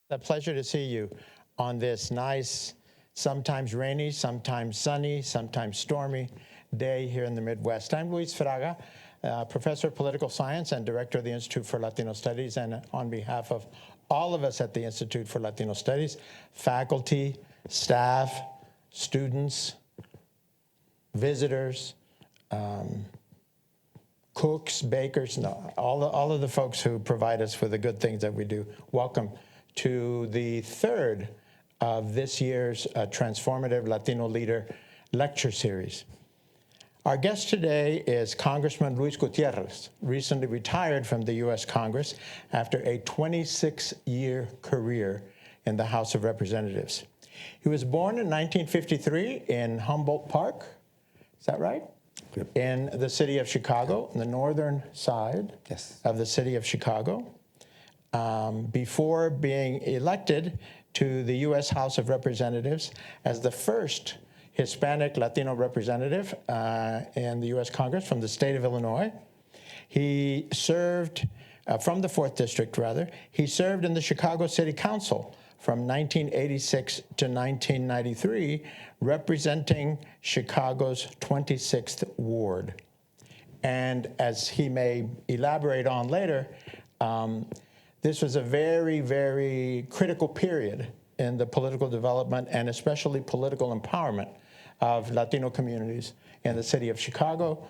A pleasure to see you on this nice, sometimes rainy, sometimes sunny, sometimes stormy day here in the Midwest. I'm Luis Fraga, professor of political science and director of the Institute for Latino Studies. And on behalf of all of us at the Institute for Latino Studies, faculty, staff, students, visitors, cooks, bakers, all of the folks who provide us with the good things that we do, welcome to the third of this year's Transformative Latino Leader Lecture Series. Our guest today is Congressman Luis Gutierrez, recently retired from the U.S. Congress after a 26-year career in the House of Representatives. He was born in 1953 in Humboldt Park, is that right? Yep. In the city of Chicago, on the northern side of the city of Chicago. Before being elected to the U.S. House of Representatives as the first Hispanic Latino representative in the U.S. Congress from the state of Illinois. He served, from the 4th District rather, he served in the Chicago City Council from 1986 to 1993, representing Chicago's 26th Ward. And as he may elaborate on later, this was a very, very critical period in the political development and especially political empowerment of Latino communities in the city of Chicago.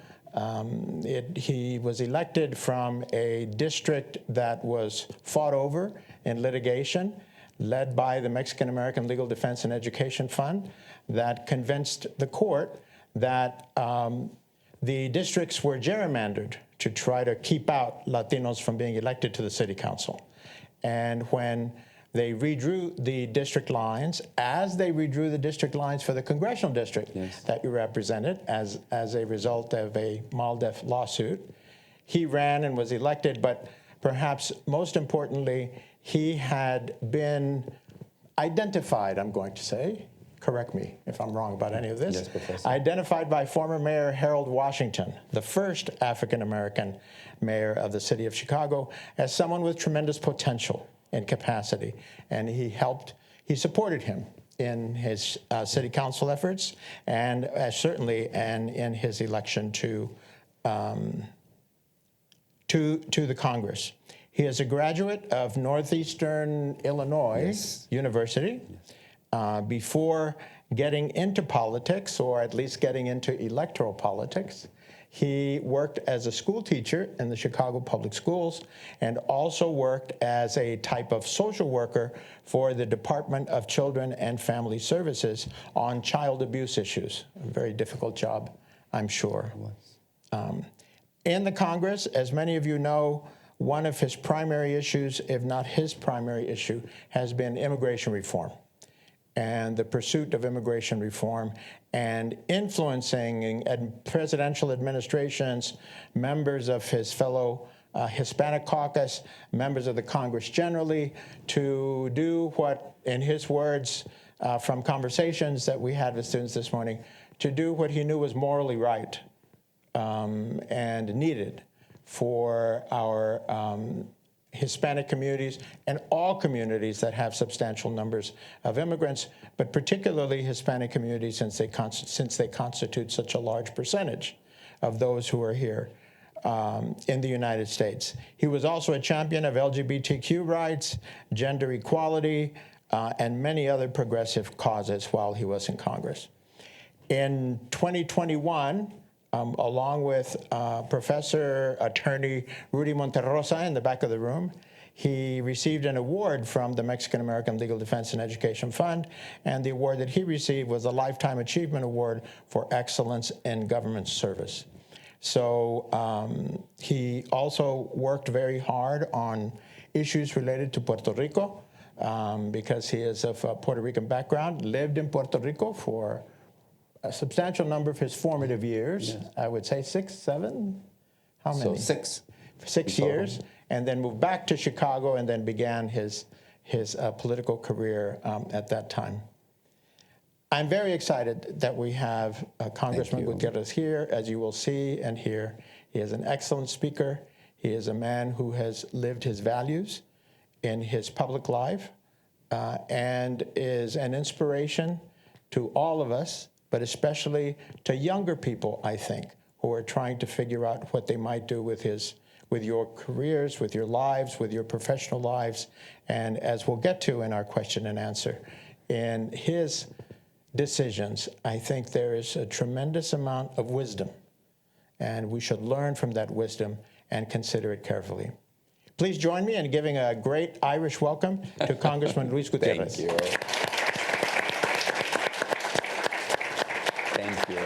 He was elected from a district that was fought over in litigation, led by the Mexican American Legal Defense and Education Fund, that convinced the court that the districts were gerrymandered to try to keep out Latinos from being elected to the city council. And when they redrew the district lines, as they redrew the district lines for the congressional district that you represented as a result of a MALDEF lawsuit, he ran and was elected, but perhaps most importantly, he had been identified, I'm going to say, correct me if I'm wrong about any of this. Yes, Professor. Identified by former Mayor Harold Washington, the first African-American mayor of the city of Chicago, as someone with tremendous potential and capacity. And he supported him in his city council efforts and certainly in his election to the Congress. He is a graduate of Northeastern Illinois University. Before getting into politics, or at least getting into electoral politics, he worked as a school teacher in the Chicago Public Schools and also worked as a type of social worker for the Department of Children and Family Services on child abuse issues. A very difficult job, I'm sure. In the Congress, as many of you know, one of his primary issues, if not his primary issue, has been immigration reform and the pursuit of immigration reform and influencing presidential administrations, members of his fellow Hispanic caucus, members of the Congress generally, to do what, in his words, from conversations that we had with students this morning, to do what he knew was morally right and needed for our Hispanic communities and all communities that have substantial numbers of immigrants, but particularly Hispanic communities since they constitute such a large percentage of those who are here in the United States. He was also a champion of LGBTQ rights, gender equality, and many other progressive causes while he was in Congress. In 2021, along with Professor Attorney Rudy Monterrosa in the back of the room, he received an award from the Mexican American Legal Defense and Education Fund, and the award that he received was a Lifetime Achievement Award for Excellence in Government Service. So he also worked very hard on issues related to Puerto Rico because he is of Puerto Rican background, lived in Puerto Rico for a substantial number of his formative years, I would say 6, 7, how many? So 6. 6 years, and then moved back to Chicago and then began his political career at that time. I'm very excited that we have Congressman Gutierrez here. As you will see and hear, he is an excellent speaker. He is a man who has lived his values in his public life and is an inspiration to all of us, but especially to younger people, I think, who are trying to figure out what they might do with your careers, with your lives, with your professional lives. And as we'll get to in our question and answer, in his decisions, I think there is a tremendous amount of wisdom, and we should learn from that wisdom and consider it carefully. Please join me in giving a great Irish welcome to Congressman Luis Gutierrez. Thank you. Thank you.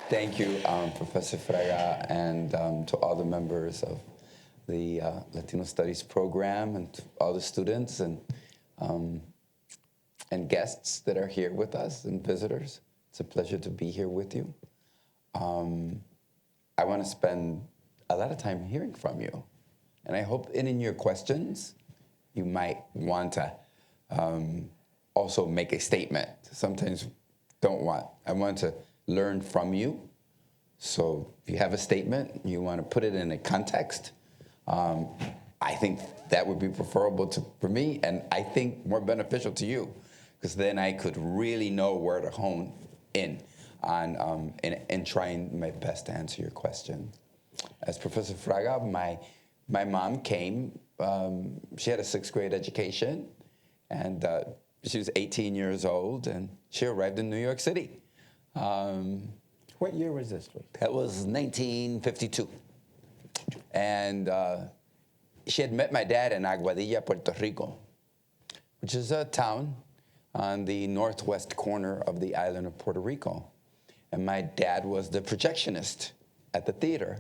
Thank you, Professor Fraga, and to all the members of the Latino Studies program, and to all the students and guests that are here with us, and visitors. It's a pleasure to be here with you. I want to spend a lot of time hearing from you. And I hope in your questions, you might want to also make a statement. Sometimes I want to learn from you. So if you have a statement, you want to put it in a context, I think that would be preferable for me, and I think more beneficial to you, because then I could really know where to hone in on and trying my best to answer your question. As Professor Fraga, my mom came, she had a 6th grade education, and she was 18 years old, and she arrived in New York City. What year was this, Luis? That was 1952. And she had met my dad in Aguadilla, Puerto Rico, which is a town on the northwest corner of the island of Puerto Rico. And my dad was the projectionist at the theater.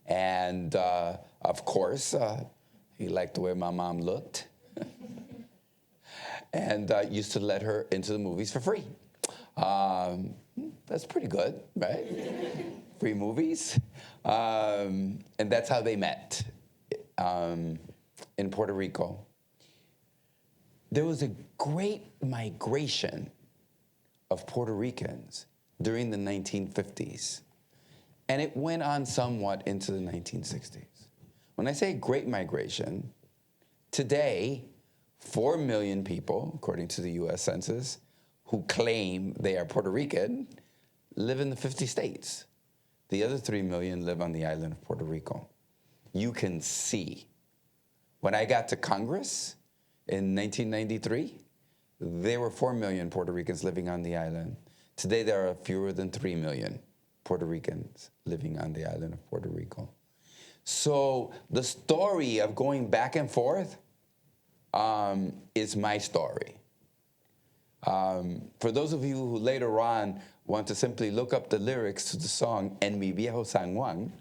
And of course, he liked the way my mom looked and used to let her into the movies for free. That's pretty good, right? Free movies. And that's how they met in Puerto Rico. There was a great migration of Puerto Ricans during the 1950s. And it went on somewhat into the 1960s. When I say great migration, today, 4 million people, according to the US Census, who claim they are Puerto Rican, live in the 50 states. The other 3 million live on the island of Puerto Rico. You can see. When I got to Congress in 1993, there were 4 million Puerto Ricans living on the island. Today, there are fewer than 3 million Puerto Ricans living on the island of Puerto Rico. So the story of going back and forth is my story. For those of you who later on want to simply look up the lyrics to the song En Mi Viejo San Juan,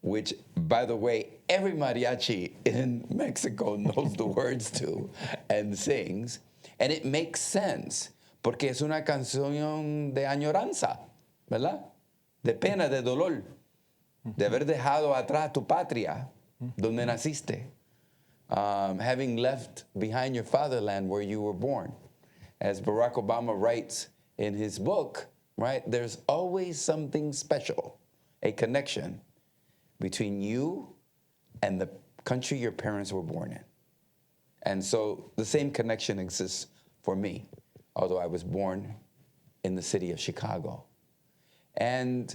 which, by the way, every mariachi in Mexico knows the words to and sings, and it makes sense, porque es una canción de añoranza, ¿verdad? De pena, de dolor, de haber dejado atrás tu patria, donde naciste, having left behind your fatherland where you were born. As Barack Obama writes in his book, right, there's always something special, a connection between you and the country your parents were born in. And so the same connection exists for me, although I was born in the city of Chicago. And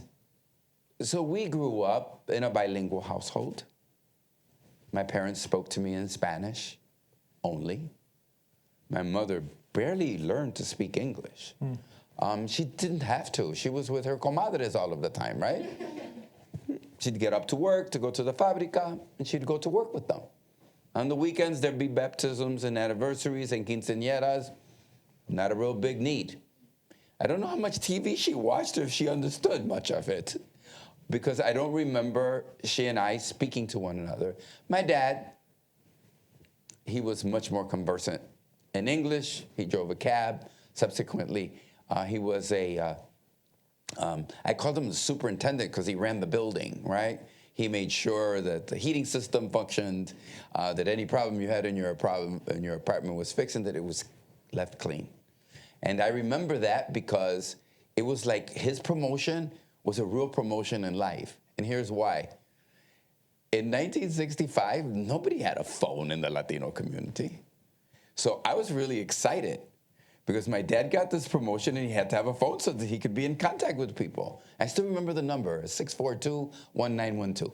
so we grew up in a bilingual household. My parents spoke to me in Spanish only. My mother barely learned to speak English. She didn't have to. She was with her comadres all of the time, right? She'd get up to work to go to the fábrica, and she'd go to work with them. On the weekends, there'd be baptisms and anniversaries and quinceañeras. Not a real big need. I don't know how much TV she watched or if she understood much of it, because I don't remember she and I speaking to one another. My dad, he was much more conversant in English. He drove a cab. Subsequently, he was I called him the superintendent because he ran the building, right? He made sure that the heating system functioned, that any problem you had in your apartment was fixed, and that it was left clean. And I remember that because it was like his promotion was a real promotion in life. And here's why. in 1965, nobody had a phone in the Latino community. So I was really excited because my dad got this promotion and he had to have a phone so that he could be in contact with people. I still remember the number, 642-1912.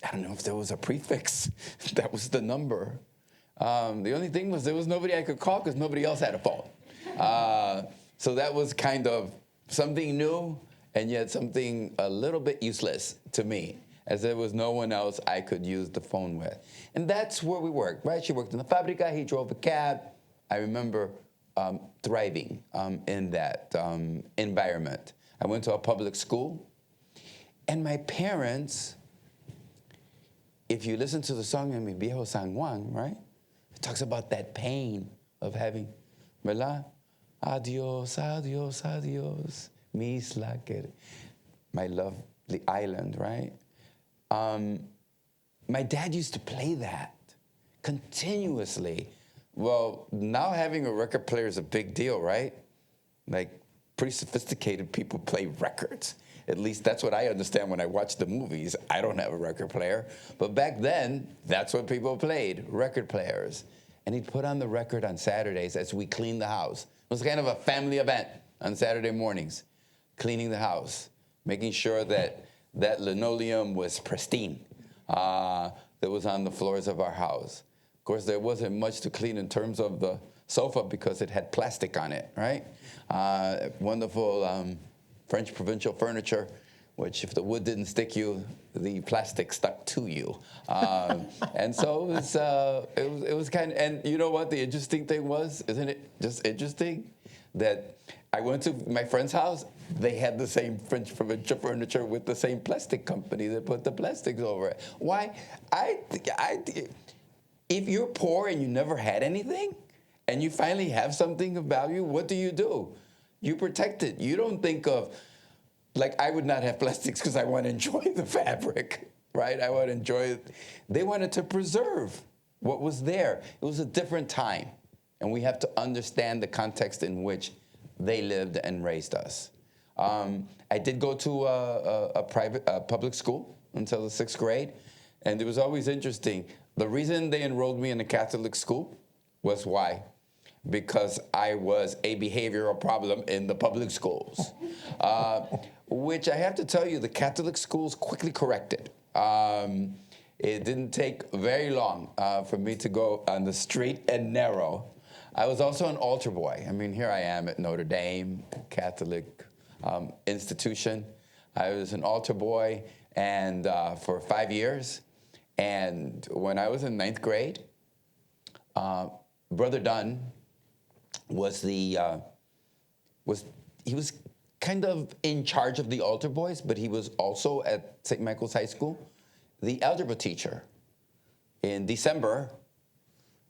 I don't know if there was a prefix. That was the number. The only thing was there was nobody I could call because nobody else had a phone. So that was kind of something new and yet something a little bit useless to me, as there was no one else I could use the phone with. And that's where we worked, right? She worked in the fabrica, he drove a cab. I remember thriving in that environment. I went to a public school, and my parents, if you listen to the song in Mi Viejo San Juan, right? It talks about that pain of having, ¿verdad? Adios, adios, adios, mi isla querida. My lovely island, right? My dad used to play that continuously. Well, now having a record player is a big deal, right? Like, pretty sophisticated people play records. At least that's what I understand when I watch the movies. I don't have a record player. But back then, that's what people played, record players. And he'd put on the record on Saturdays as we cleaned the house. It was kind of a family event on Saturday mornings, cleaning the house, making sure that that linoleum was pristine, that was on the floors of our house. Of course, there wasn't much to clean in terms of the sofa because it had plastic on it, right? Wonderful French provincial furniture, which if the wood didn't stick you, the plastic stuck to you. And so it was kind of, and you know what the interesting thing was? Isn't it just interesting that I went to my friend's house, they had the same French provincial furniture with the same plastic company that put the plastics over it. Why? If you're poor and you never had anything, and you finally have something of value, what do? You protect it. You don't think of, like, I would not have plastics because I want to enjoy the fabric, right? I want to enjoy it. They wanted to preserve what was there. It was a different time, and we have to understand the context in which they lived and raised us. I did go to a public school until the 6th grade, and it was always interesting. The reason they enrolled me in a Catholic school was why? Because I was a behavioral problem in the public schools, which I have to tell you, the Catholic schools quickly corrected. It didn't take very long for me to go on the straight and narrow. I was also an altar boy. I mean, here I am at Notre Dame, Catholic institution. I was an altar boy and for 5 years. And when I was in 9th grade, Brother Dunn was he was kind of in charge of the altar boys, but he was also at St. Michael's High School, the algebra teacher. In December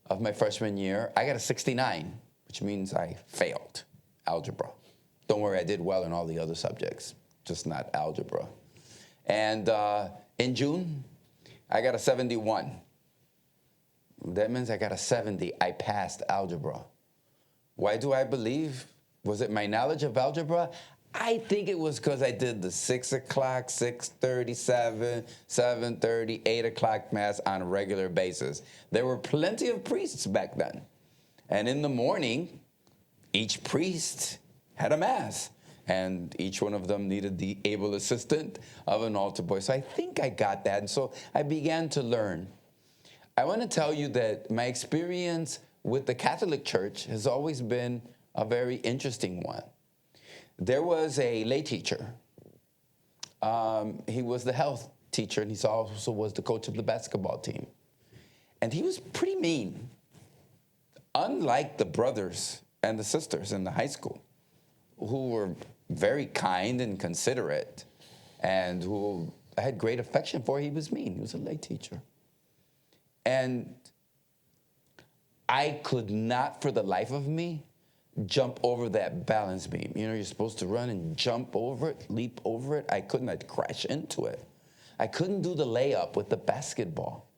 of my freshman year, I got a 69, which means I failed algebra. Don't worry, I did well in all the other subjects, just not algebra. And in June, I got a 71. That means I got a 70. I passed algebra. Why do I believe? Was it my knowledge of algebra? I think it was because I did the 6 o'clock, 6:37, 7:30, 8 o'clock mass on a regular basis. There were plenty of priests back then. And in the morning, each priest had a mass. And each one of them needed the able assistant of an altar boy. So I think I got that. And so I began to learn. I want to tell you that my experience with the Catholic Church has always been a very interesting one. There was a lay teacher. He was the health teacher, and he also was the coach of the basketball team. And he was pretty mean, unlike the brothers and the sisters in the high school, who were very kind and considerate, and who I had great affection for. He was mean. He was a lay teacher. And I could not, for the life of me, jump over that balance beam. You know, you're supposed to run and jump over it, leap over it. I couldn't. I'd crash into it. I couldn't do the layup with the basketball.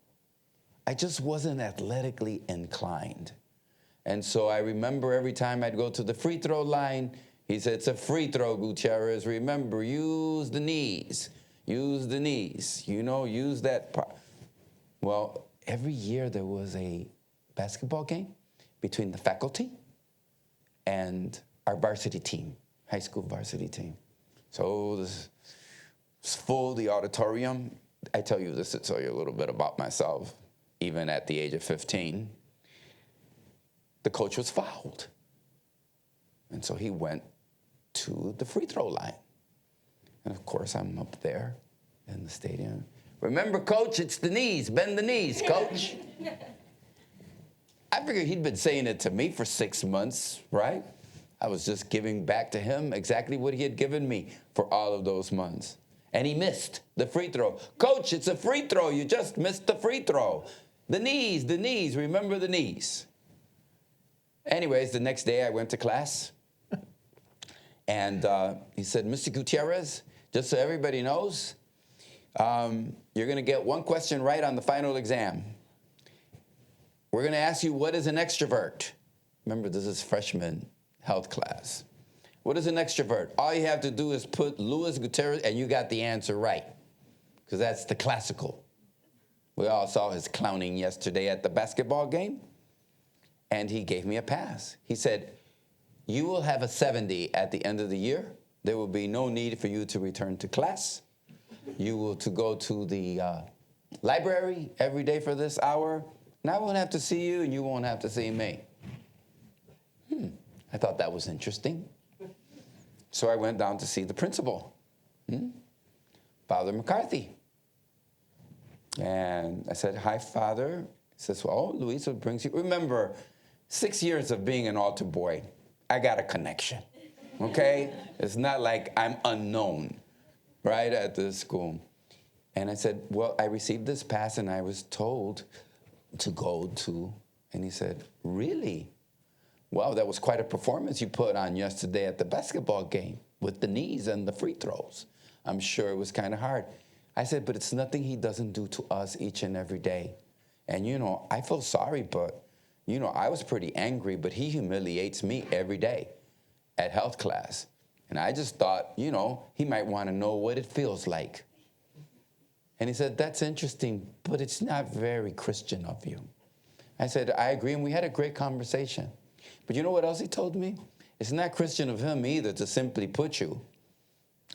I just wasn't athletically inclined. And so I remember every time I'd go to the free throw line, he said, "It's a free throw, Gutierrez. Remember, use the knees. use the knees, use that part. Well, every year there was a basketball game between the faculty and our varsity team, high school varsity team. So this was full, the auditorium. I tell you this to tell you a little bit about myself. Even at the age of 15, the coach was fouled. And so he went to the free throw line. And of course, I'm up there in the stadium. Remember, coach, it's the knees. Bend the knees, coach. I figured he'd been saying it to me for 6 months, right? I was just giving back to him exactly what he had given me for all of those months. And he missed the free throw. Coach, it's a free throw. You just missed the free throw. The knees, remember the knees. Anyways, the next day I went to class. And he said, Mr. Gutierrez, just so everybody knows, you're going to get one question right on the final exam. We're going to ask you, what is an extrovert? Remember, this is freshman health class. What is an extrovert? All you have to do is put Luis Gutierrez, and you got the answer right, because that's the classical. We all saw his clowning yesterday at the basketball game, and he gave me a pass. He said, you will have a 70 at the end of the year. There will be no need for you to return to class. You will go to the library every day for this hour, and I won't have to see you, and you won't have to see me. I thought that was interesting. So I went down to see the principal, Father McCarthy. And I said, hi, Father. He says, well, Luis, what brings you? Remember, 6 years of being an altar boy, I got a connection, okay? It's not like I'm unknown, right, at this school. And I said, well, I received this pass, and I was told to go to, and he said, really? Wow, that was quite a performance you put on yesterday at the basketball game with the knees and the free throws. I'm sure it was kind of hard. I said, but it's nothing he doesn't do to us each and every day. And, I feel sorry, but, I was pretty angry, but he humiliates me every day at health class. And I just thought, he might want to know what it feels like. And he said, that's interesting, but it's not very Christian of you. I said, I agree, and we had a great conversation. But you know what else he told me? It's not Christian of him either to simply put you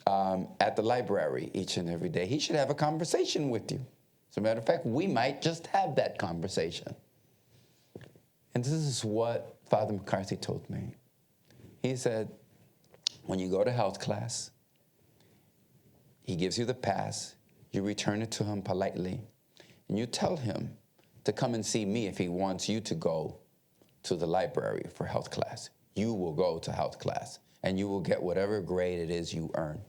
at the library each and every day. He should have a conversation with you. As a matter of fact, we might just have that conversation. And this is what Father McCarthy told me. He said, when you go to health class, he gives you the pass, you return it to him politely, and you tell him to come and see me if he wants you to go to the library for health class. You will go to health class, and you will get whatever grade it is you earn.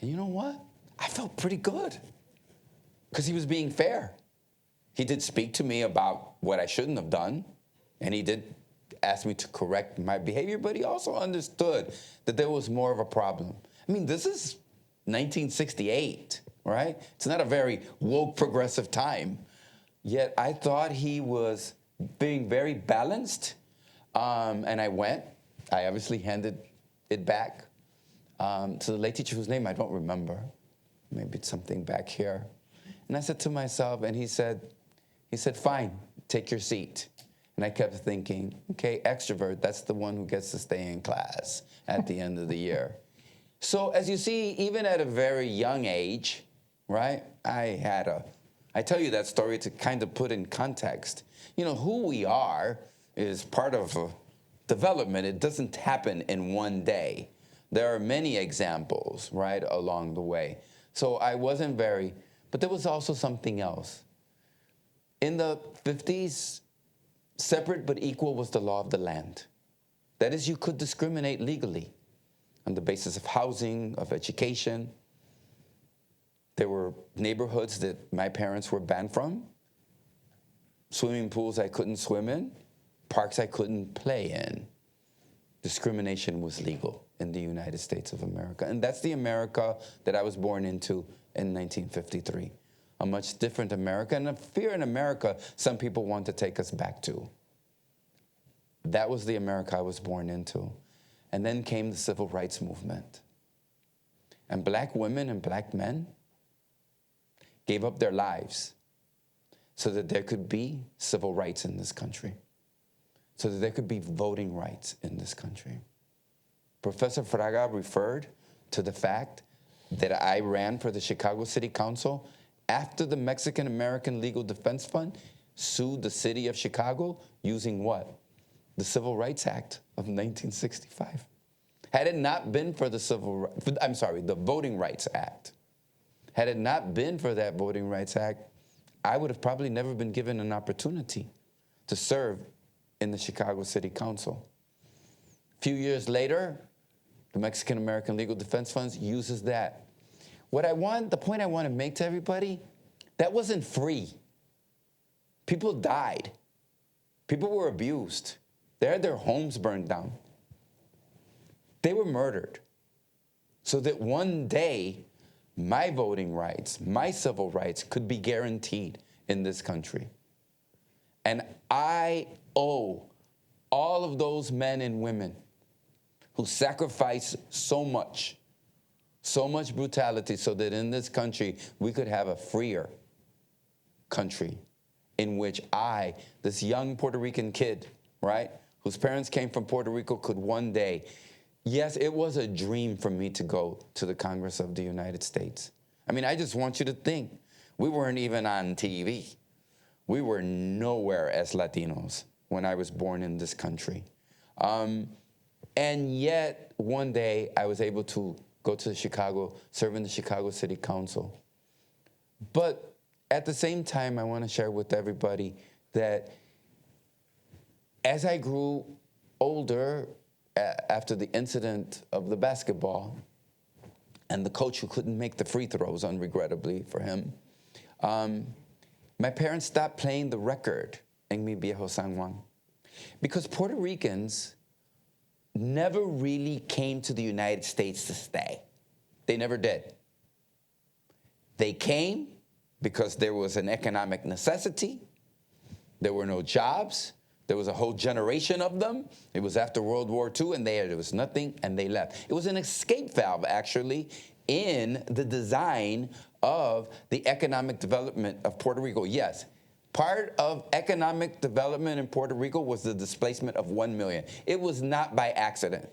And you know what? I felt pretty good, because he was being fair. He did speak to me about what I shouldn't have done, and he did ask me to correct my behavior, but he also understood that there was more of a problem. I mean, this is 1968, right? It's not a very woke, progressive time. Yet I thought he was being very balanced, and I went. I obviously handed it back to the lay teacher whose name I don't remember. Maybe it's something back here. And I said to myself, and he said, fine, take your seat. And I kept thinking, okay, extrovert, that's the one who gets to stay in class at the end of the year. So as you see, even at a very young age, right, I tell you that story to kind of put in context. Who we are is part of development. It doesn't happen in one day. There are many examples, right, along the way. So I wasn't but there was also something else. In the 50s, separate but equal was the law of the land. That is, you could discriminate legally on the basis of housing, of education. There were neighborhoods that my parents were banned from, swimming pools I couldn't swim in, parks I couldn't play in. Discrimination was legal in the United States of America. And that's the America that I was born into in 1953. A much different America, and a fear in America some people want to take us back to. That was the America I was born into. And then came the civil rights movement. And black women and black men gave up their lives so that there could be civil rights in this country, so that there could be voting rights in this country. Professor Fraga referred to the fact that I ran for the Chicago City Council after the Mexican American Legal Defense Fund sued the city of Chicago using what? The Civil Rights Act of 1965. Had it not been for the Voting Rights Act, had it not been for that Voting Rights Act, I would have probably never been given an opportunity to serve in the Chicago City Council. A few years later, the Mexican American Legal Defense Fund uses that. The point I want to make to everybody, that wasn't free. People died. People were abused. They had their homes burned down. They were murdered so that one day my voting rights, my civil rights could be guaranteed in this country. And I owe all of those men and women who sacrificed so much brutality so that in this country we could have a freer country in which I, this young Puerto Rican kid, right, whose parents came from Puerto Rico, could one day, yes, it was a dream for me to go to the Congress of the United States. I mean, I just want you to think, we weren't even on TV. We were nowhere as Latinos when I was born in this country. And yet, one day, I was able to go to Chicago, serve in the Chicago City Council. But at the same time, I want to share with everybody that as I grew older, after the incident of the basketball, and the coach who couldn't make the free throws, unregrettably for him, my parents stopped playing the record, En Mi Viejo San Juan, because Puerto Ricans never really came to the United States to stay. They never did. They came because there was an economic necessity. There were no jobs. There was a whole generation of them. It was after World War II, and there was nothing, and they left. It was an escape valve, actually, in the design of the economic development of Puerto Rico. Yes, part of economic development in Puerto Rico was the displacement of 1 million. It was not by accident.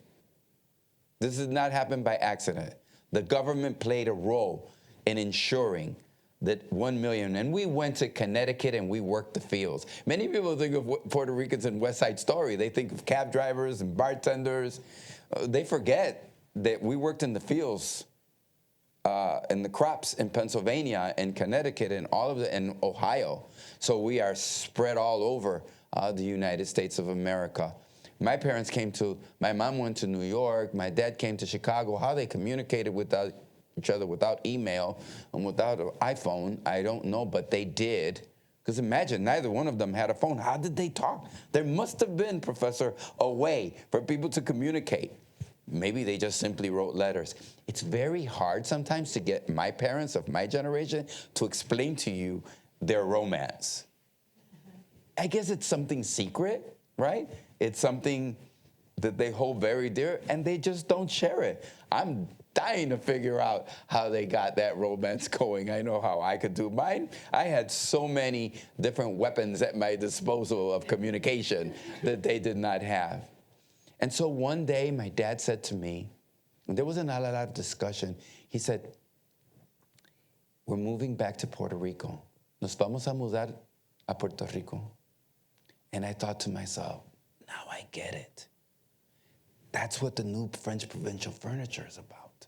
This did not happen by accident. The government played a role in ensuring that 1 million, and we went to Connecticut and we worked the fields. Many people think of Puerto Ricans in West Side Story. They think of cab drivers and bartenders. They forget that we worked in the fields, in the crops in Pennsylvania and Connecticut and all of in Ohio. So we are spread all over the United States of America. My parents my mom went to New York, my dad came to Chicago. How they communicated with each other without email and without an iPhone, I don't know, but they did. Because imagine, neither one of them had a phone. How did they talk? There must have been, Professor, a way for people to communicate. Maybe they just simply wrote letters. It's very hard sometimes to get my parents of my generation to explain to you their romance. I guess it's something secret, right? It's something that they hold very dear, and they just don't share it. I'm dying to figure out how they got that romance going. I know how I could do mine. I had so many different weapons at my disposal of communication that they did not have. And so one day, my dad said to me, and there wasn't a lot of discussion, he said, we're moving back to Puerto Rico. Nos vamos a mudar a Puerto Rico. And I thought to myself, now I get it. That's what the new French provincial furniture is about.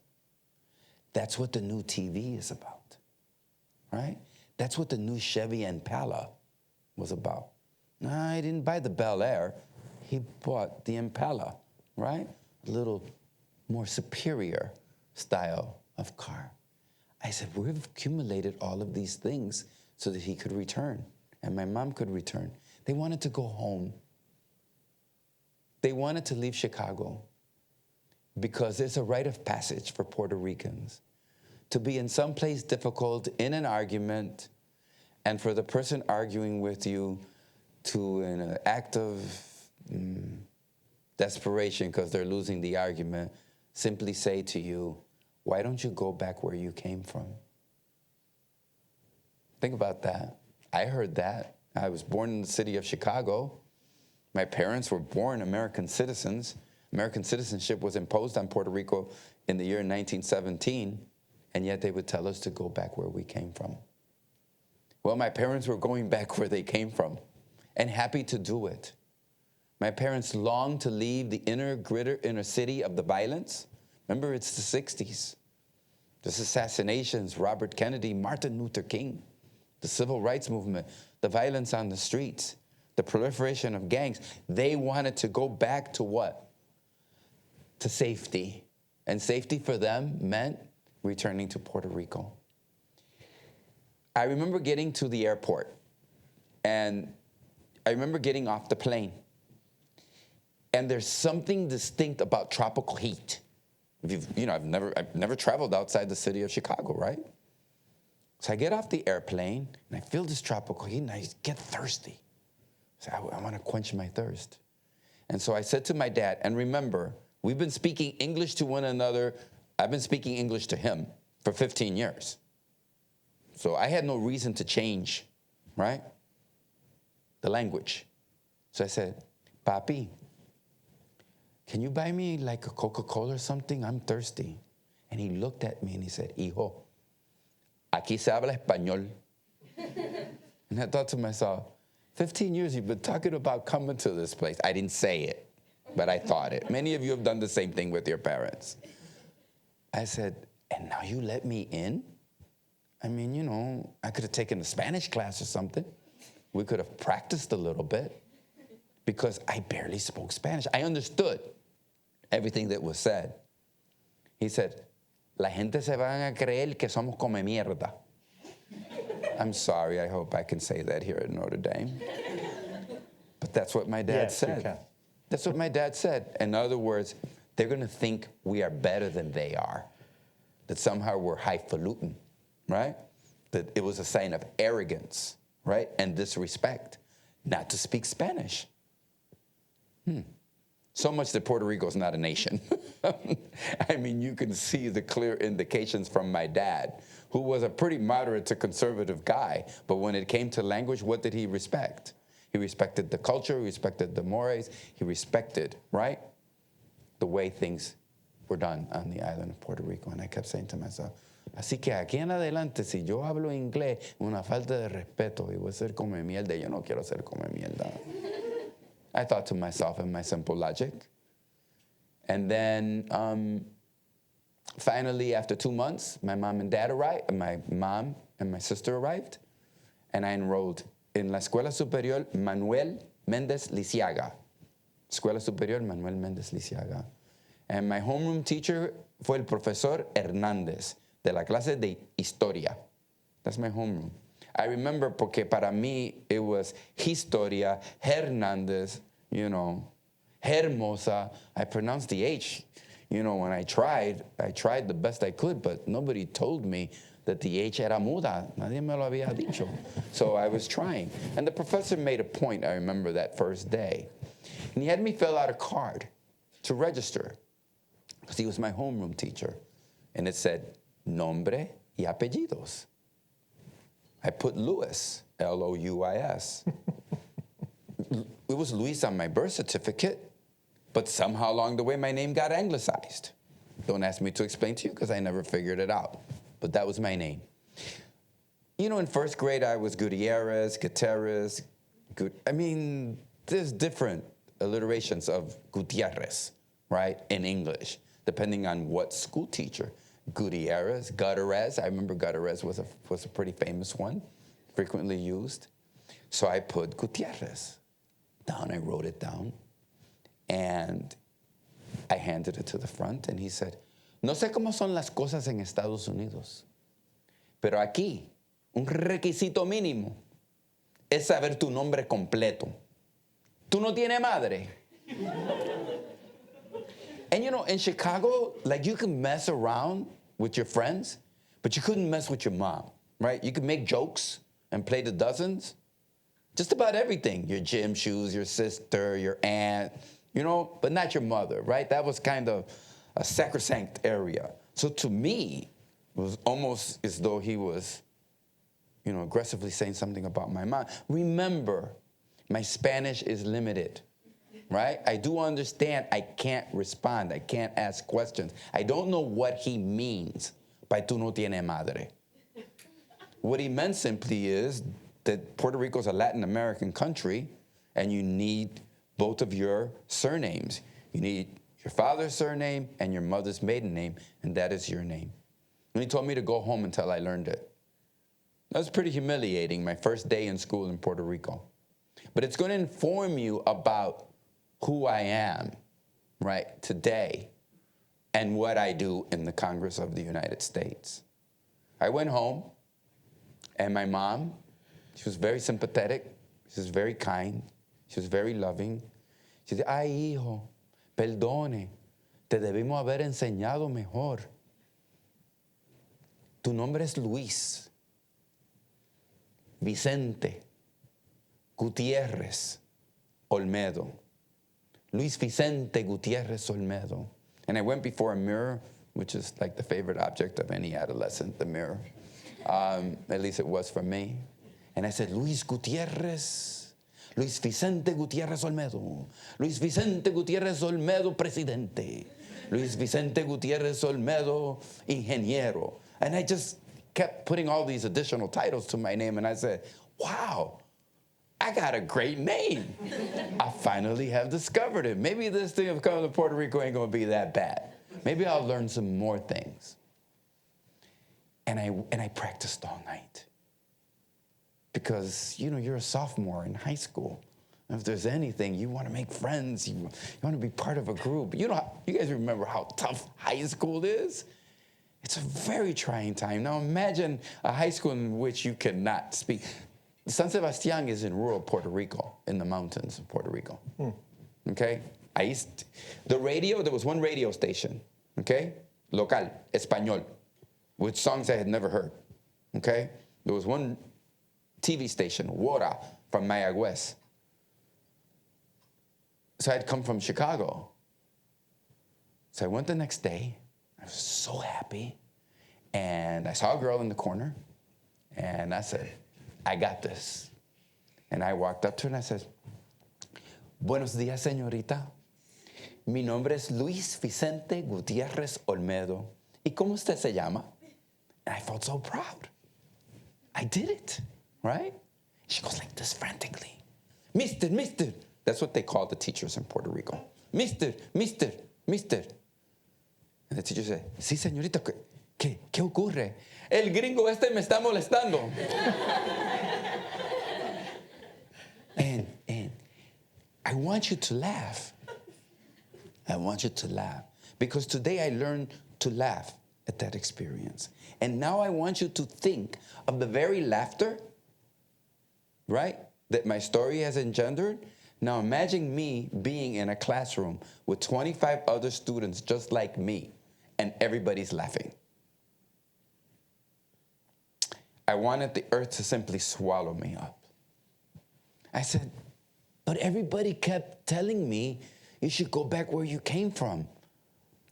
That's what the new TV is about, right? That's what the new Chevy Impala was about. No, he didn't buy the Bel Air. He bought the Impala, right? A little more superior style of car. I said, we've accumulated all of these things so that he could return and my mom could return. They wanted to go home. They wanted to leave Chicago because it's a rite of passage for Puerto Ricans to be in some place difficult in an argument, and for the person arguing with you to, in an act of desperation because they're losing the argument, simply say to you, why don't you go back where you came from? Think about that. I heard that. I was born in the city of Chicago. My parents were born American citizens. American citizenship was imposed on Puerto Rico in the year 1917, and yet they would tell us to go back where we came from. Well, my parents were going back where they came from and happy to do it. My parents longed to leave the inner city of the violence. Remember, it's the 60s. There's assassinations, Robert Kennedy, Martin Luther King, the civil rights movement, the violence on the streets, the proliferation of gangs. They wanted to go back to what? To safety. And safety for them meant returning to Puerto Rico. I remember getting to the airport, and I remember getting off the plane. And there's something distinct about tropical heat. I've never traveled outside the city of Chicago, right? So I get off the airplane, and I feel this tropical heat, and I get thirsty. So I want to quench my thirst. And so I said to my dad, and remember, we've been speaking English to one another. I've been speaking English to him for 15 years. So I had no reason to change, right? The language. So I said, Papi, can you buy me like a Coca-Cola or something? I'm thirsty. And he looked at me and he said, Hijo, aquí se habla español. And I thought to myself, 15 years you've been talking about coming to this place. I didn't say it, but I thought it. Many of you have done the same thing with your parents. I said, and now you let me in? I mean, I could have taken a Spanish class or something. We could have practiced a little bit because I barely spoke Spanish. I understood everything that was said. He said, la gente se van a creer que somos come mierda. I'm sorry, I hope I can say that here at Notre Dame. But that's what my dad said. You can. That's what my dad said. In other words, they're going to think we are better than they are, that somehow we're highfalutin, right? That it was a sign of arrogance, right? And disrespect, not to speak Spanish. So much that Puerto Rico is not a nation. I mean, you can see the clear indications from my dad, who was a pretty moderate to conservative guy. But when it came to language, what did he respect? He respected the culture, he respected the mores, he respected, right, the way things were done on the island of Puerto Rico. And I kept saying to myself, así que aquí en adelante, si yo hablo inglés, una falta de respeto, y voy a ser come mierda, yo no quiero ser come mierda. I thought to myself in my simple logic. And then finally, after 2 months, my mom and dad arrived, my mom and my sister arrived, and I enrolled in La Escuela Superior Manuel Méndez Lisiaga. Escuela Superior Manuel Méndez Lisiaga. And my homeroom teacher fue el profesor Hernández, de la clase de Historia. That's my homeroom. I remember porque para mí it was Historia, Hernández, Hermosa. I pronounced the H. When I tried the best I could, but nobody told me that the H era muda. Nadie me lo había dicho. So I was trying. And the professor made a point, I remember that first day. And he had me fill out a card to register, because he was my homeroom teacher. And it said, nombre y apellidos. I put Luis, L-O-U-I-S. It was Luis on my birth certificate, but somehow along the way, my name got anglicized. Don't ask me to explain to you, because I never figured it out. But that was my name. In first grade, I was Gutierrez, there's different alliterations of Gutierrez, right, in English, depending on what school teacher. Gutierrez, rrez. I remember rrez was a pretty famous one, frequently used. So I put Gutierrez down. I wrote it down, and I handed it to the front, and he said, no sé cómo son las cosas en Estados Unidos, pero aquí un requisito mínimo es saber tu nombre completo. ¿Tú no tienes madre? And in Chicago, you can mess around with your friends, but you couldn't mess with your mom, right? You could make jokes and play the dozens. Just about everything. Your gym shoes, your sister, your aunt, but not your mother, right? That was kind of a sacrosanct area. So to me, it was almost as though he was, aggressively saying something about my mom. Remember, my Spanish is limited, right? I do understand I can't respond. I can't ask questions. I don't know what he means by tú no tienes madre. What he meant simply is that Puerto Rico is a Latin American country, and you need both of your surnames. You need your father's surname and your mother's maiden name, and that is your name. And he told me to go home until I learned it. That was pretty humiliating, my first day in school in Puerto Rico. But it's going to inform you about who I am, right, today, and what I do in the Congress of the United States. I went home, and my mom, she was very sympathetic. She was very kind. She was very loving. She said, ay, hijo, perdone, te debimos haber enseñado mejor. Tu nombre es Luis Vicente Gutierrez Olmedo. Luis Vicente Gutierrez Olmedo. And I went before a mirror, which is like the favorite object of any adolescent, the mirror. At least it was for me. And I said, Luis Gutierrez, Luis Vicente Gutierrez Olmedo, Luis Vicente Gutierrez Olmedo, presidente, Luis Vicente Gutierrez Olmedo, ingeniero. And I just kept putting all these additional titles to my name, and I said, wow, I got a great name. I finally have discovered it. Maybe this thing of coming to Puerto Rico ain't gonna be that bad. Maybe I'll learn some more things. And I practiced all night. Because, you're a sophomore in high school. If there's anything, you want to make friends, you want to be part of a group. You guys remember how tough high school is? It's a very trying time. Now imagine a high school in which you cannot speak. San Sebastián is in rural Puerto Rico, in the mountains of Puerto Rico. Okay? There was one radio station, okay? Local, español, with songs I had never heard, okay? There was one TV station, Wora, from Mayagüez. So I'd come from Chicago. So I went the next day. I was so happy. And I saw a girl in the corner. And I said, I got this. And I walked up to her and I said, Buenos días, señorita. Mi nombre es Luis Vicente Gutierrez Olmedo. ¿Y cómo usted se llama? And I felt so proud. I did it, right? She goes like this frantically. Mister. That's what they call the teachers in Puerto Rico. Mister. And the teacher said, sí, señorita, ¿qué ocurre? El gringo este me está molestando. and I want you to laugh. I want you to laugh. Because today I learned to laugh at that experience. And now I want you to think of the very laughter, right, that my story has engendered. Now imagine me being in a classroom with 25 other students just like me, and everybody's laughing. I wanted the earth to simply swallow me up. I said, but everybody kept telling me you should go back where you came from.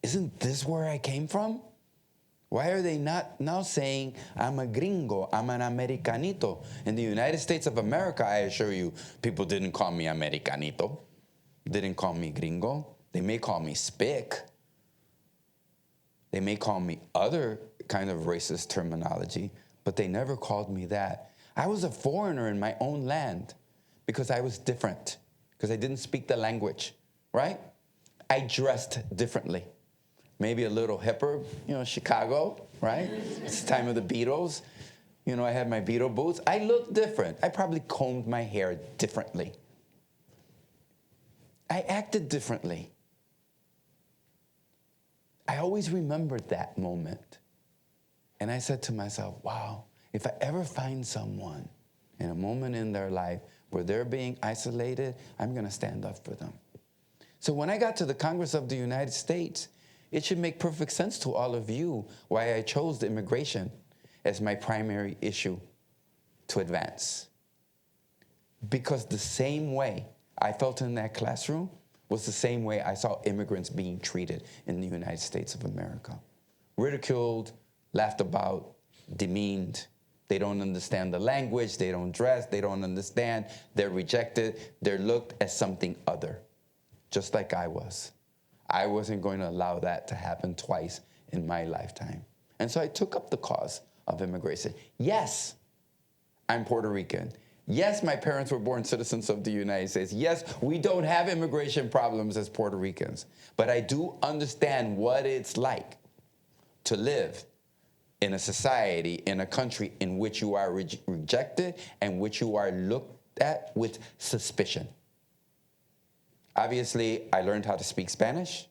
Isn't this where I came from? Why are they not now saying I'm a gringo, I'm an americanito? In the United States of America, I assure you, people didn't call me americanito, didn't call me gringo. They may call me spick. They may call me other kind of racist terminology, but they never called me that. I was a foreigner in my own land because I was different, because I didn't speak the language, right? I dressed differently. Maybe a little hipper, Chicago, right? It's the time of the Beatles. I had my Beatle boots. I looked different. I probably combed my hair differently. I acted differently. I always remembered that moment. And I said to myself, wow, if I ever find someone in a moment in their life where they're being isolated, I'm going to stand up for them. So when I got to the Congress of the United States, it should make perfect sense to all of you why I chose the immigration as my primary issue to advance. Because the same way I felt in that classroom was the same way I saw immigrants being treated in the United States of America. ridiculed, laughed about, demeaned. They don't understand the language, they don't dress, they don't understand, they're rejected, they're looked as something other, just like I was. I wasn't going to allow that to happen twice in my lifetime. And so I took up the cause of immigration. Yes, I'm Puerto Rican. Yes, my parents were born citizens of the United States. Yes, we don't have immigration problems as Puerto Ricans. But I do understand what it's like to live in a society, in a country in which you are rejected and which you are looked at with suspicion. Obviously, I learned how to speak Spanish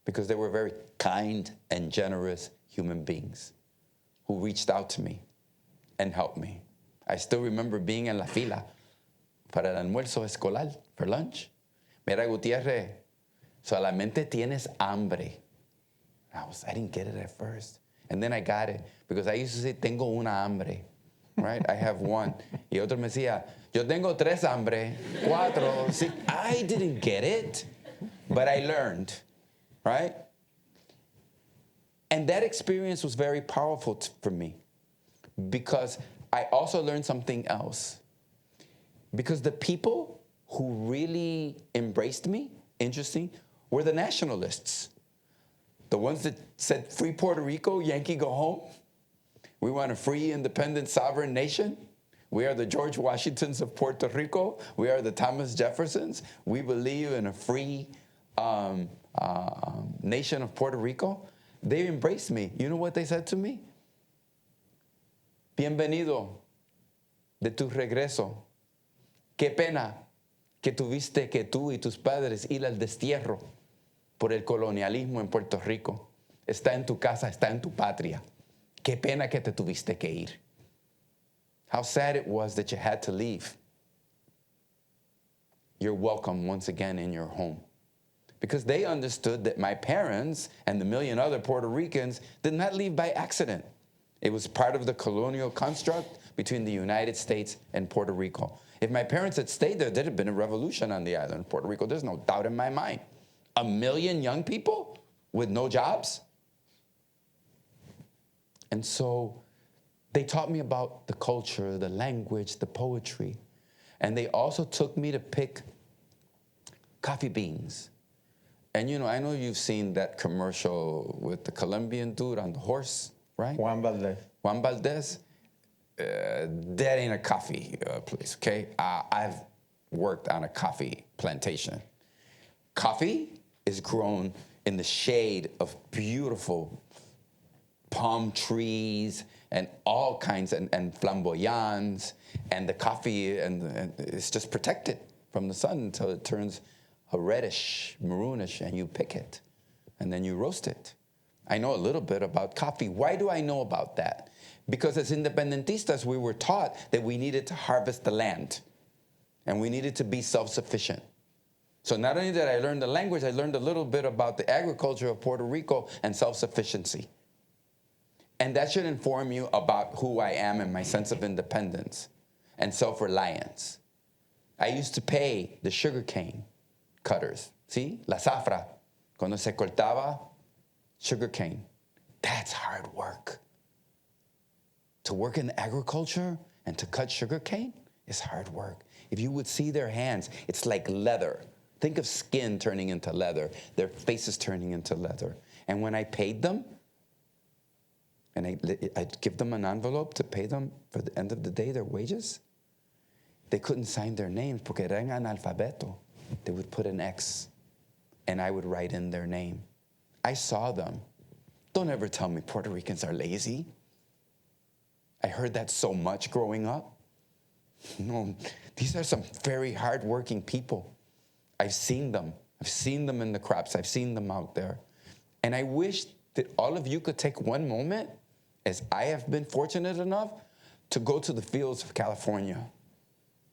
because they were very kind and generous human beings who reached out to me and helped me. I still remember being en la fila para el almuerzo escolar, for lunch. Mira, Gutierrez, solamente tienes hambre. I didn't get it at first. And then I got it because I used to say, tengo una hambre, right? I have one. Y otro me decía, yo tengo tres hambre, cuatro. See, I didn't get it, but I learned, right? And that experience was very powerful for me because I also learned something else. Because the people who really embraced me, interesting, were the nationalists. The ones that said, free Puerto Rico, Yankee go home. We want a free, independent, sovereign nation. We are the George Washingtons of Puerto Rico. We are the Thomas Jeffersons. We believe in a free nation of Puerto Rico. They embraced me. You know what they said to me? Bienvenido de tu regreso. Qué pena que tuviste que tú y tus padres ir al destierro por el colonialismo en Puerto Rico. Está en tu casa, está en tu patria. Qué pena que te tuviste que ir. How sad it was that you had to leave. You're welcome once again in your home. Because they understood that my parents and the million other Puerto Ricans did not leave by accident. It was part of the colonial construct between the United States and Puerto Rico. If my parents had stayed there, there'd have been a revolution on the island of Puerto Rico. There's no doubt in my mind. 1 million young people with no jobs. And so they taught me about the culture, the language, the poetry. And they also took me to pick coffee beans. And you know, I know you've seen that commercial with the Colombian dude on the horse, right? Juan Valdez. Juan Valdez. That ain't a coffee place, okay? I've worked on a coffee plantation. Coffee is grown in the shade of beautiful palm trees and all kinds, and flamboyants, and the coffee and it's just protected from the sun until it turns a reddish, maroonish, and you pick it, and then you roast it. I know a little bit about coffee. Why do I know about that? Because as independentistas, we were taught that we needed to harvest the land, and we needed to be self-sufficient. So not only did I learn the language, I learned a little bit about the agriculture of Puerto Rico and self-sufficiency. And that should inform you about who I am and my sense of independence and self-reliance. I used to pay the sugarcane cutters, ¿sí? La zafra, cuando se cortaba sugarcane. That's hard work. To work in agriculture and to cut sugarcane is hard work. If you would see their hands, it's like leather. Think of skin turning into leather, their faces turning into leather. And when I paid them, and I'd give them an envelope to pay them for the end of the day, their wages, they couldn't sign their names porque eran analfabeto. They would put an X, and I would write in their name. I saw them. Don't ever tell me Puerto Ricans are lazy. I heard that so much growing up. No, these are some very hardworking people. I've seen them. I've seen them in the crops. I've seen them out there. And I wish that all of you could take one moment, as I have been fortunate enough, to go to the fields of California.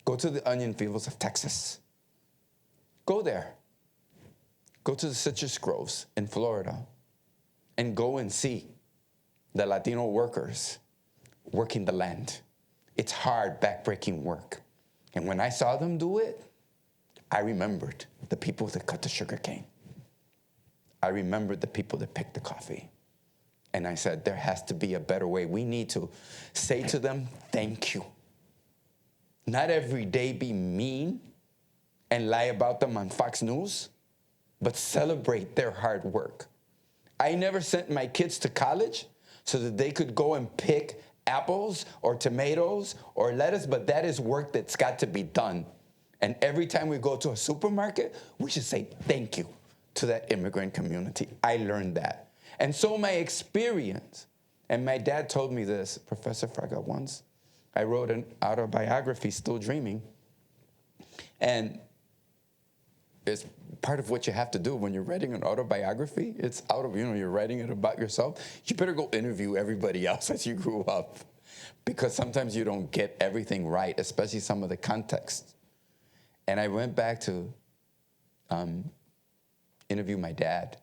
Go to the onion fields of Texas. Go there. Go to the citrus groves in Florida and go and see the Latino workers working the land. It's hard, backbreaking work. And when I saw them do it, I remembered the people that cut the sugar cane. I remembered the people that picked the coffee. And I said, there has to be a better way. We need to say to them, thank you. Not every day be mean and lie about them on Fox News, but celebrate their hard work. I never sent my kids to college so that they could go and pick apples or tomatoes or lettuce, but that is work that's got to be done. And every time we go to a supermarket, we should say thank you to that immigrant community. I learned that. And so my experience, and my dad told me this, Professor Fraga, once, I wrote an autobiography, Still Dreaming, and it's part of what you have to do when you're writing an autobiography. It's you're writing it about yourself. You better go interview everybody else as you grew up, because sometimes you don't get everything right, especially some of the context. And I went back to interview my dad.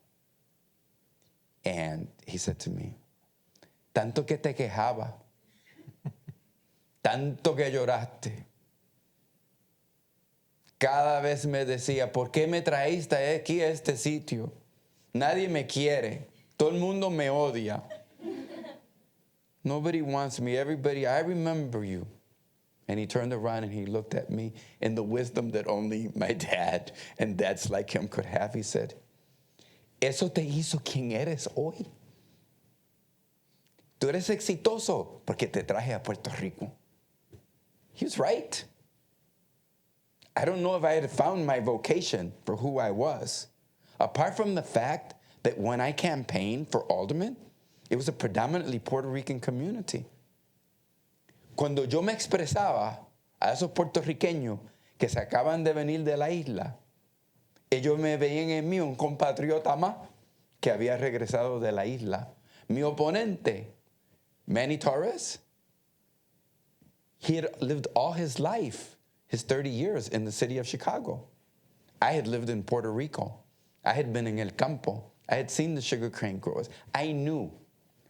And he said to me, tanto que te quejaba, tanto que lloraste. Cada vez me decía, ¿por qué me traíste aquí a este sitio? Nadie me quiere. Todo el mundo me odia. Nobody wants me. Everybody, I remember you. And he turned around and he looked at me in the wisdom that only my dad and dads like him could have. He said, eso te hizo quien eres hoy. Tú eres exitoso porque te traje a Puerto Rico. He was right. I don't know if I had found my vocation for who I was, apart from the fact that when I campaigned for alderman, it was a predominantly Puerto Rican community. Cuando yo me expresaba a esos puertorriqueños que se acaban de venir de la isla, ellos me veían en mí un compatriota más que había regresado de la isla. Mi oponente, Manny Torres, he had lived all his life, his 30 years in the city of Chicago. I had lived in Puerto Rico. I had been in El Campo. I had seen the sugarcane growers. I knew,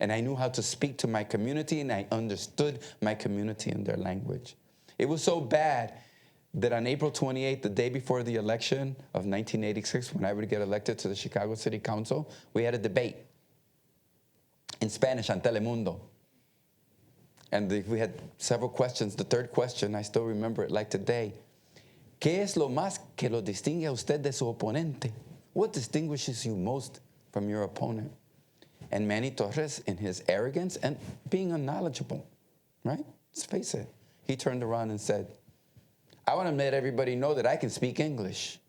and I knew how to speak to my community, and I understood my community and their language. It was so bad that on April 28th, the day before the election of 1986, when I would get elected to the Chicago City Council, we had a debate in Spanish on Telemundo. And we had several questions. The third question, I still remember it like today. ¿Qué es lo más que lo distingue a usted de su oponente? What distinguishes you most from your opponent? And Manny Torres, in his arrogance and being unknowledgeable, right? Let's face it. He turned around and said, I want to let everybody know that I can speak English,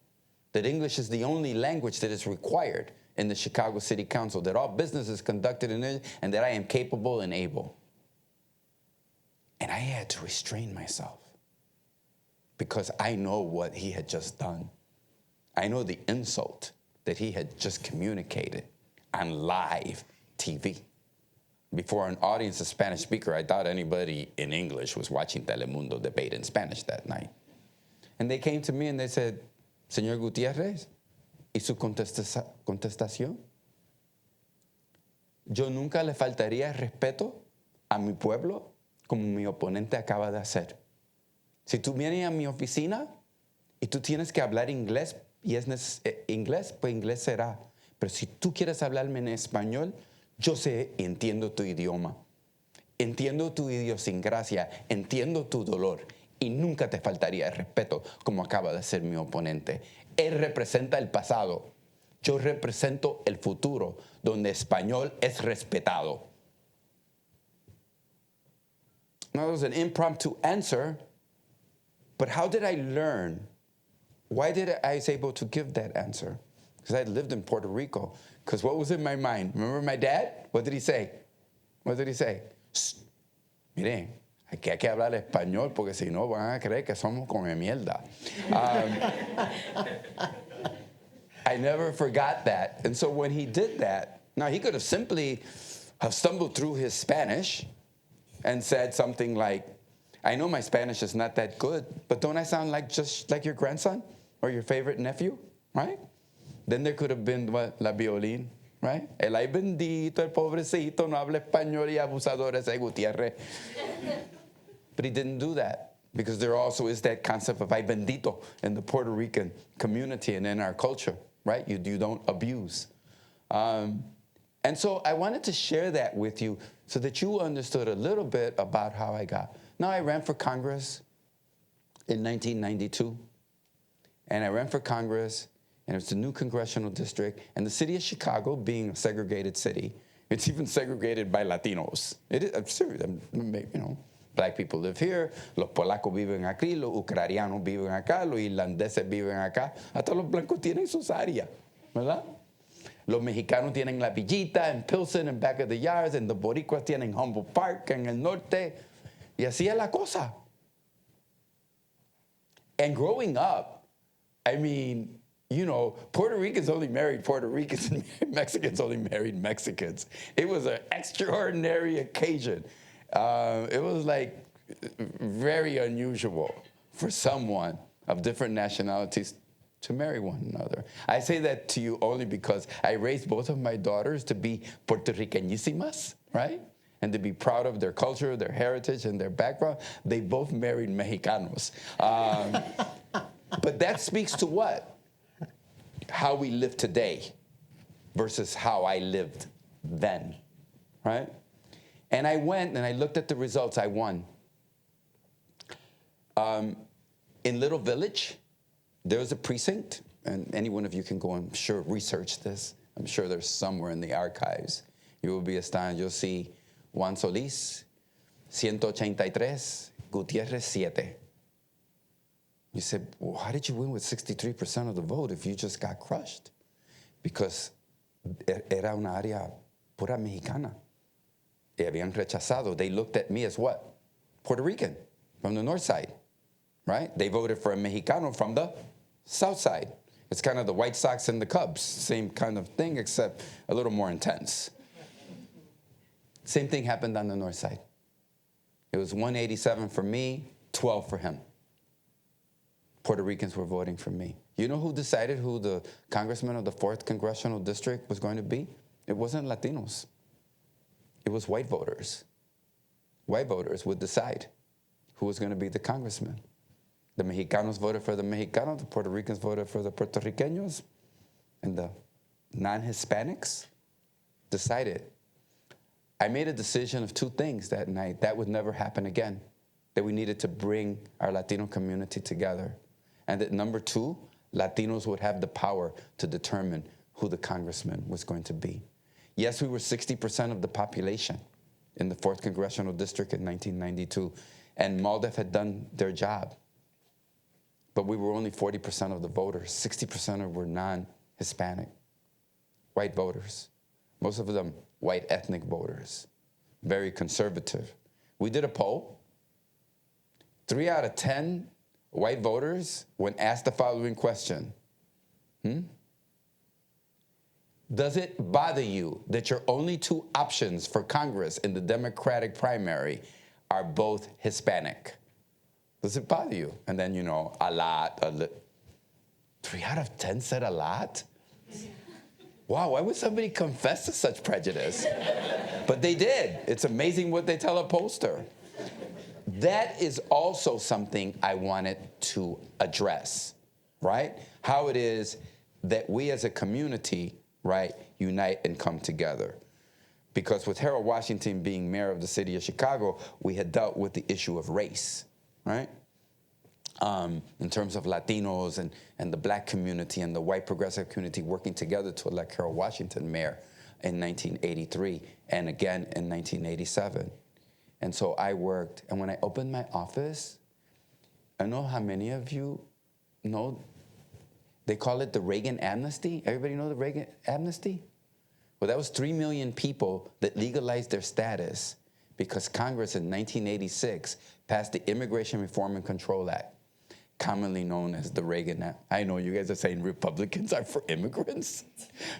that English is the only language that is required in the Chicago City Council, that all business is conducted in it, and that I am capable and able. And I had to restrain myself because I know what he had just done. I know the insult that he had just communicated on live TV. Before an audience of Spanish speaker, I doubt anybody in English was watching Telemundo debate in Spanish that night. And they came to me and they said, Señor Gutierrez, ¿y su contestación? Yo nunca le faltaría respeto a mi pueblo como mi oponente acaba de hacer. Si tú vienes a mi oficina y tú tienes que hablar inglés, y es inglés, pues inglés será. Pero si tú quieres hablarme en español, yo sé y entiendo tu idioma. Entiendo tu idiosincrasia, entiendo tu dolor y nunca te faltaría el respeto como acaba de ser mi oponente. Él representa el pasado. Yo represento el futuro, donde español es respetado. Now, that was an impromptu answer, but how did I learn? Why did I was able to give that answer? Because I had lived in Puerto Rico. Because what was in my mind? Remember my dad? What did he say? What did he say? Miren, aquí hay que hablar español porque si no van a creer que somos come mierda. I never forgot that. And so when he did that, now he could have simply have stumbled through his Spanish and said something like, I know my Spanish is not that good, but don't I sound like just like your grandson or your favorite nephew, right? Then there could have been what, la violín, right? El Ibendito, el pobrecito, no habla español y abusador ese Gutierrez. But he didn't do that because there also is that concept of Ibendito in the Puerto Rican community and in our culture, right? You don't abuse. And And so I wanted to share that with you so that you understood a little bit about how I got. Now, I ran for Congress in 1992, and I ran for Congress, and it was the new congressional district, and the city of Chicago, being a segregated city, it's even segregated by Latinos. It is, I'm serious, you know, black people live here, los polacos viven aquí, los ucranianos viven acá, los irlandeses viven acá, hasta los blancos tienen sus áreas, ¿verdad? Los mexicanos tienen La Villita and Pilsen and back of the yards, and the boricuas tienen Humboldt Park en el norte, y así es la cosa. And growing up, I mean, you know, Puerto Ricans only married Puerto Ricans and Mexicans only married Mexicans. It was an extraordinary occasion. It was like very unusual for someone of different nationalities to marry one another. I say that to you only because I raised both of my daughters to be Puerto Ricanísimas, right? And to be proud of their culture, their heritage, and their background. They both married Mexicanos. But that speaks to what? How we live today versus how I lived then, right? And I went and I looked at the results. I won. In Little Village, there was a precinct, and any one of you can go and sure research this. I'm sure there's somewhere in the archives. You will be astounded. You'll see Juan Solis, 183, Gutierrez, 7. You said, well, how did you win with 63% of the vote if you just got crushed? Because era una área pura mexicana. Y habían rechazado. They looked at me as what? Puerto Rican from the north side, right? They voted for a Mexicano from the south side. It's kind of the White Sox and the Cubs. Same kind of thing, except a little more intense. Same thing happened on the north side. It was 187 for me, 12 for him. Puerto Ricans were voting for me. You know who decided who the congressman of the 4th Congressional District was going to be? It wasn't Latinos. It was white voters. White voters would decide who was going to be the congressman. The Mexicanos voted for the Mexicanos, the Puerto Ricans voted for the Puerto Ricanos, and the non-Hispanics decided. I made a decision of two things that night. That would never happen again. That we needed to bring our Latino community together. And that number two, Latinos would have the power to determine who the congressman was going to be. Yes, we were 60% of the population in the 4th Congressional District in 1992, and MALDEF had done their job. But we were only 40% of the voters. 60% were non-Hispanic, white voters. Most of them white ethnic voters, very conservative. We did a poll. 3 out of 10 white voters, when asked the following question, does it bother you that your only two options for Congress in the Democratic primary are both Hispanic? Does it bother you? And then, you know, a lot. 3 out of 10 said a lot? Wow, why would somebody confess to such prejudice? But they did. It's amazing what they tell a pollster. That is also something I wanted to address, right? How it is that we as a community, right, unite and come together. Because with Harold Washington being mayor of the city of Chicago, we had dealt with the issue of race, right? In terms of Latinos and the black community and the white progressive community working together to elect Harold Washington mayor in 1983 and again in 1987. And so I worked, and when I opened my office, I don't know how many of you know, they call it the Reagan Amnesty. Everybody know the Reagan Amnesty? Well, that was 3 million people that legalized their status because Congress in 1986 passed the Immigration Reform and Control Act, commonly known as the Reagan Act. I know you guys are saying Republicans are for immigrants.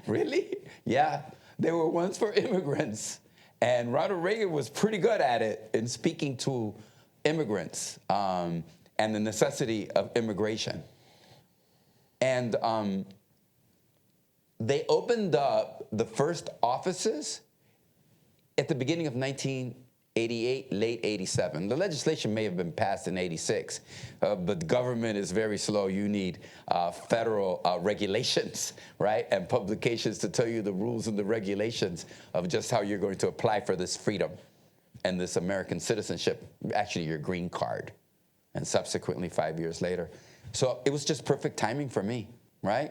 Really? Yeah, they were once for immigrants. And Ronald Reagan was pretty good at it in speaking to immigrants and the necessity of immigration. And they opened up the first offices at the beginning of 19 88, late 87. The legislation may have been passed in 86, but government is very slow. You need federal regulations, right? And publications to tell you the rules and the regulations of just how you're going to apply for this freedom and this American citizenship, actually your green card, and subsequently 5 years later. So it was just perfect timing for me, right?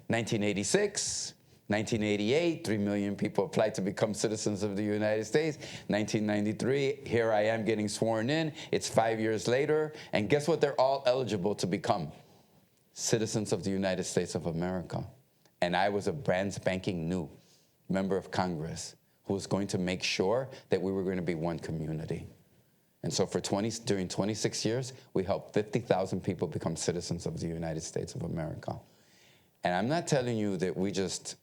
1986, 1988, 3 million people applied to become citizens of the United States. 1993, here I am getting sworn in. It's 5 years later, and guess what? They're all eligible to become citizens of the United States of America. And I was a brand spanking new member of Congress who was going to make sure that we were going to be one community. And so during 26 years, we helped 50,000 people become citizens of the United States of America. And I'm not telling you that we just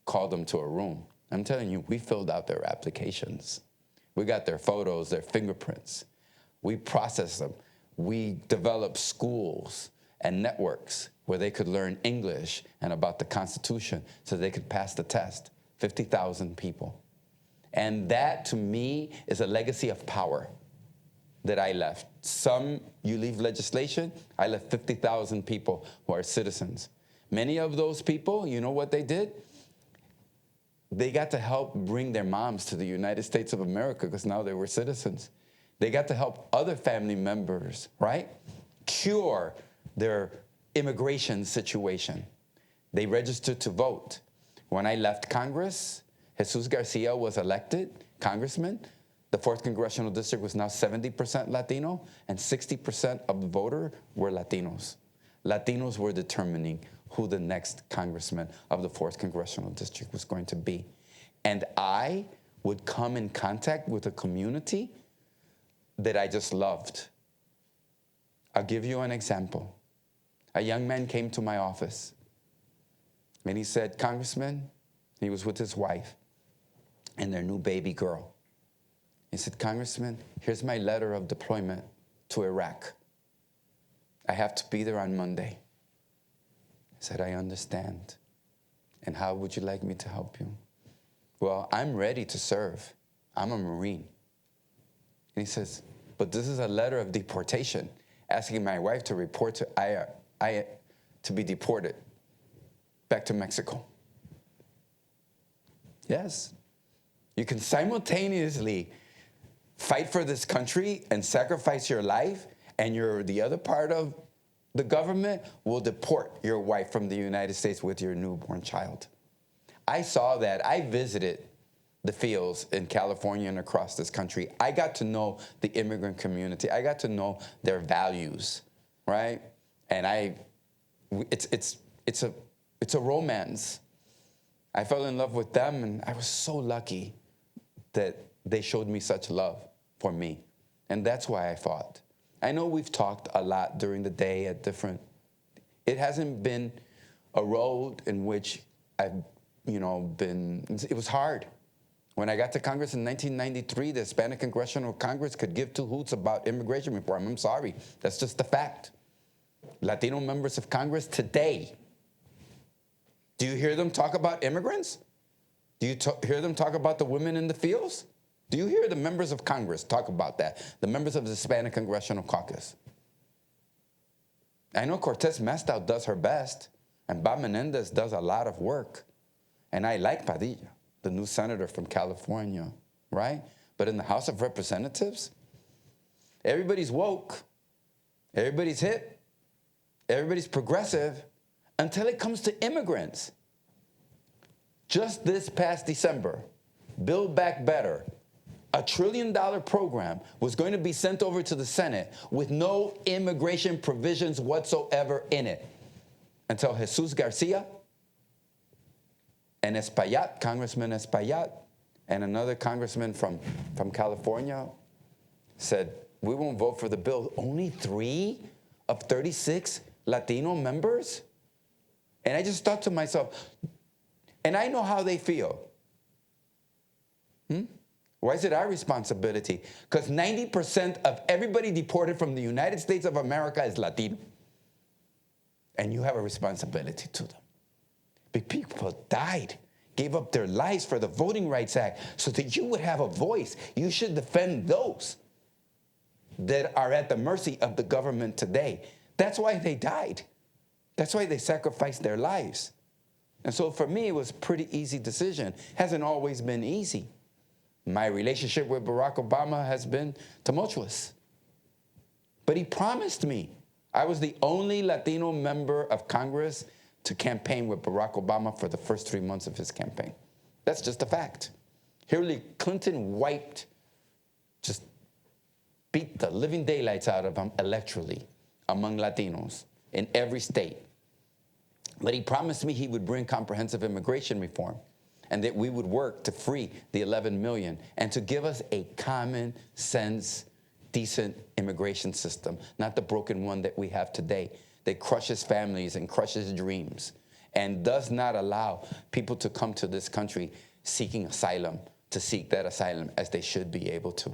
called them to a room. I'm telling you, we filled out their applications. We got their photos, their fingerprints. We processed them. We developed schools and networks where they could learn English and about the Constitution so they could pass the test. 50,000 people. And that, to me, is a legacy of power that I left. You leave legislation, I left 50,000 people who are citizens. Many of those people, you know what they did? They got to help bring their moms to the United States of America because now they were citizens. They got to help other family members, right, cure their immigration situation. They registered to vote. When I left Congress, Jesus Garcia was elected congressman. The 4th Congressional District was now 70% Latino, and 60% of the voters were Latinos. Latinos were determining who the next congressman of the 4th Congressional District was going to be. And I would come in contact with a community that I just loved. I'll give you an example. A young man came to my office, and he said, Congressman, he was with his wife and their new baby girl. He said, Congressman, here's my letter of deployment to Iraq. I have to be there on Monday. I said, I understand. And how would you like me to help you? Well, I'm ready to serve. I'm a Marine. And he says, but this is a letter of deportation, asking my wife to report to be deported back to Mexico. Yes. You can simultaneously fight for this country and sacrifice your life, and the other part of the government will deport your wife from the United States with your newborn child. I saw that. I visited the fields in California and across this country. I got to know the immigrant community. I got to know their values, right? And it's a romance. I fell in love with them, and I was so lucky that they showed me such love for me. And that's why I fought. I know we've talked a lot during the day at it hasn't been a road in which I've, it was hard. When I got to Congress in 1993, the Hispanic Congressional Congress could give two hoots about immigration reform. I'm sorry, that's just the fact. Latino members of Congress today, do you hear them talk about immigrants? Do you hear them talk about the women in the fields? Do you hear the members of Congress talk about that? The members of the Hispanic Congressional Caucus. I know Cortez Masto does her best, and Bob Menendez does a lot of work. And I like Padilla, the new senator from California, right? But in the House of Representatives, everybody's woke, everybody's hip, everybody's progressive, until it comes to immigrants. Just this past December, Build Back Better, a $1 trillion program, was going to be sent over to the Senate with no immigration provisions whatsoever in it until Jesus Garcia and Espaillat, Congressman Espaillat, and another congressman from California said, we won't vote for the bill. Only 3 of 36 Latino members? And I just thought to myself, and I know how they feel. Why is it our responsibility? Because 90% of everybody deported from the United States of America is Latino. And you have a responsibility to them. Big people died gave up their lives for the Voting Rights Act so that you would have a voice. You should defend those that are at the mercy of the government today. That's why they died. That's why they sacrificed their lives. And so for me, it was a pretty easy decision. Hasn't always been easy. My relationship with Barack Obama has been tumultuous. But he promised me. I was the only Latino member of Congress to campaign with Barack Obama for the first 3 months of his campaign. That's just a fact. Hillary Clinton just beat the living daylights out of him electorally among Latinos in every state. But he promised me he would bring comprehensive immigration reform and that we would work to free the 11 million and to give us a common sense, decent immigration system, not the broken one that we have today that crushes families and crushes dreams and does not allow people to come to this country seeking asylum, to seek that asylum as they should be able to,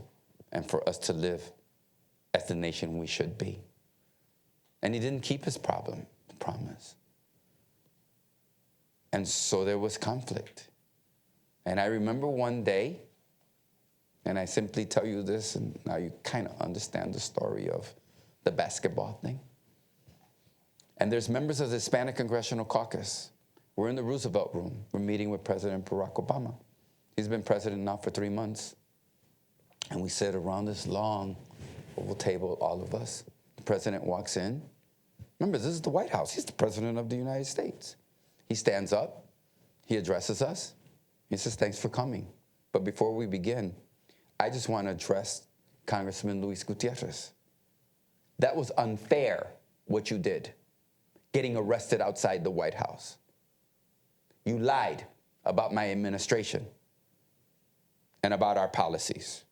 and for us to live as the nation we should be. And he didn't keep his promise. And so there was conflict. And I remember one day, and I simply tell you this, and now you kind of understand the story of the basketball thing. And there's members of the Hispanic Congressional Caucus. We're in the Roosevelt Room. We're meeting with President Barack Obama. He's been president now for 3 months. And we sit around this long oval table, all of us. The president walks in. Remember, this is the White House. He's the president of the United States. He stands up. He addresses us. He says, thanks for coming. But before we begin, I just want to address Congressman Luis Gutierrez. That was unfair, what you did, getting arrested outside the White House. You lied about my administration and about our policies.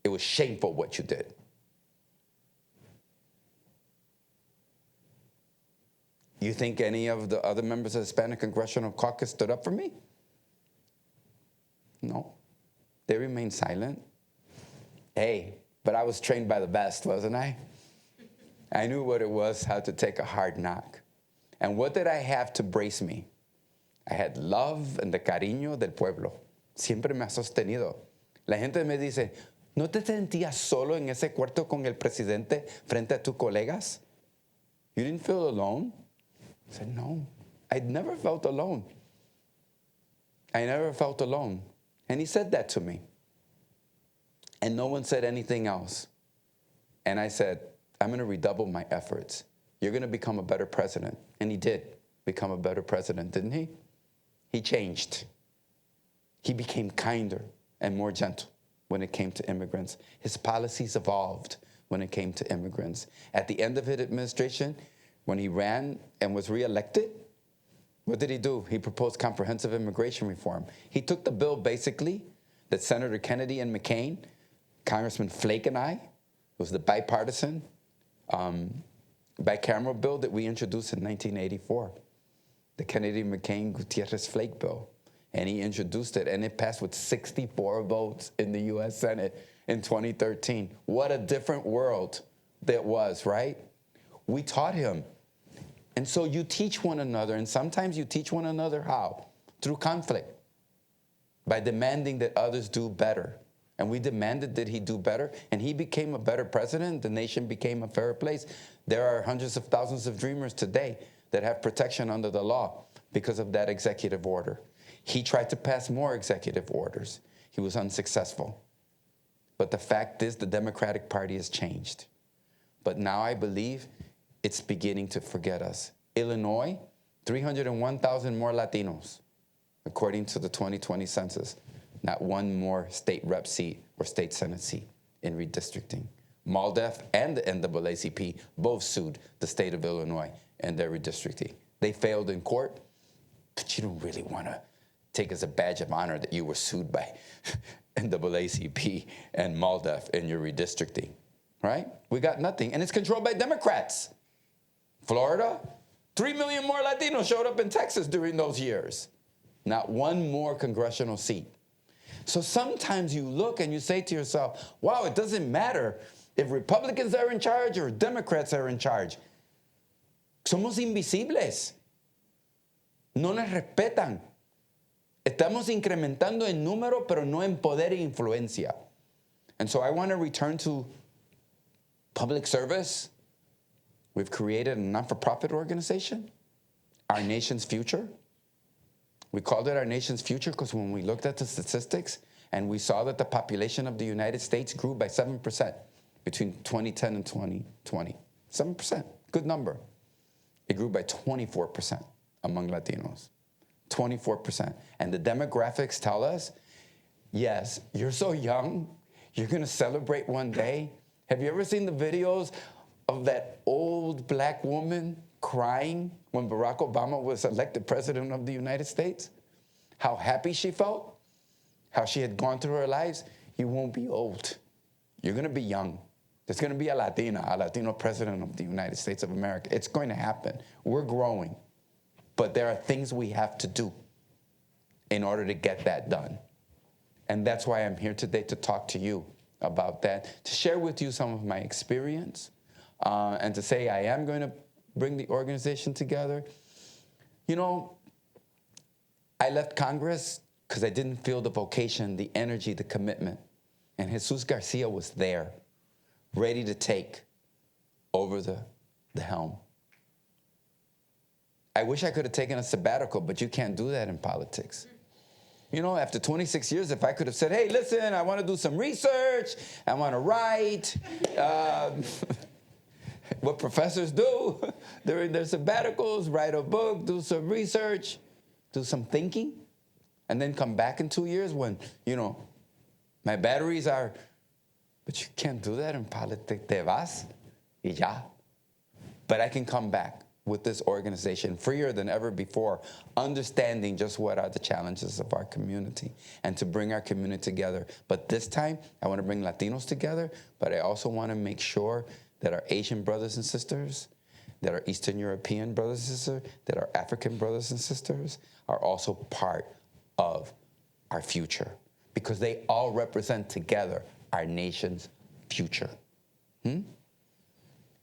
It was shameful what you did. You think any of the other members of the Hispanic Congressional Caucus stood up for me? No. They remained silent. Hey, but I was trained by the best, wasn't I? I knew what it was, how to take a hard knock. And what did I have to brace me? I had love and the cariño del pueblo. Siempre me ha sostenido. La gente me dice, ¿no te sentías solo en ese cuarto con el presidente frente a tus colegas? You didn't feel alone? I said, no, I'd never felt alone. I never felt alone. And he said that to me. And no one said anything else. And I said, I'm going to redouble my efforts. You're going to become a better president. And he did become a better president, didn't he? He changed. He became kinder and more gentle when it came to immigrants. His policies evolved when it came to immigrants. At the end of his administration, when he ran and was reelected, what did he do? He proposed comprehensive immigration reform. He took the bill, basically, that Senator Kennedy and McCain, Congressman Flake and I, was the bipartisan, bicameral bill that we introduced in 1984, the Kennedy-McCain-Gutierrez-Flake bill. And he introduced it, and it passed with 64 votes in the U.S. Senate in 2013. What a different world that was, right? We taught him. And so you teach one another, and sometimes you teach one another how? Through conflict, by demanding that others do better. And we demanded that he do better, and he became a better president. The nation became a fairer place. There are hundreds of thousands of dreamers today that have protection under the law because of that executive order. He tried to pass more executive orders. He was unsuccessful. But the fact is, the Democratic Party has changed. But now I believe it's beginning to forget us. Illinois, 301,000 more Latinos, according to the 2020 census. Not one more state rep seat or state senate seat in redistricting. MALDEF and the NAACP both sued the state of Illinois and their redistricting. They failed in court, but you don't really want to take as a badge of honor that you were sued by NAACP and MALDEF in your redistricting, right? We got nothing, and it's controlled by Democrats. Florida, 3 million more Latinos showed up in Texas during those years. Not one more congressional seat. So sometimes you look and you say to yourself, wow, it doesn't matter if Republicans are in charge or Democrats are in charge. Somos invisibles. No nos respetan. Estamos incrementando en número, pero no en poder e influencia. And so I want to return to public service. We've created a not-for-profit organization, Our Nation's Future. We called it Our Nation's Future because when we looked at the statistics and we saw that the population of the United States grew by 7% between 2010 and 2020. 7%, good number. It grew by 24% among Latinos. 24%. And the demographics tell us, yes, you're so young, you're going to celebrate one day. Have you ever seen the videos of that old black woman crying when Barack Obama was elected president of the United States? How happy she felt, how she had gone through her lives. You won't be old. You're going to be young. There's going to be a Latino president of the United States of America. It's going to happen. We're growing. But there are things we have to do in order to get that done. And that's why I'm here today to talk to you about that, to share with you some of my experience, and to say I am going to bring the organization together. You know, I left Congress because I didn't feel the vocation, the energy, the commitment. And Jesus Garcia was there, ready to take over the helm. I wish I could have taken a sabbatical, but you can't do that in politics. You know, after 26 years, if I could have said, hey, listen, I want to do some research, I want to write, what professors do during their sabbaticals, write a book, do some research, do some thinking, and then come back in 2 years when, you know, my batteries are, but you can't do that in politics. Te vas y ya. But I can come back with this organization freer than ever before, understanding just what are the challenges of our community and to bring our community together. But this time, I want to bring Latinos together, but I also want to make sure that our Asian brothers and sisters, that our Eastern European brothers and sisters, that our African brothers and sisters are also part of our future, because they all represent together our nation's future.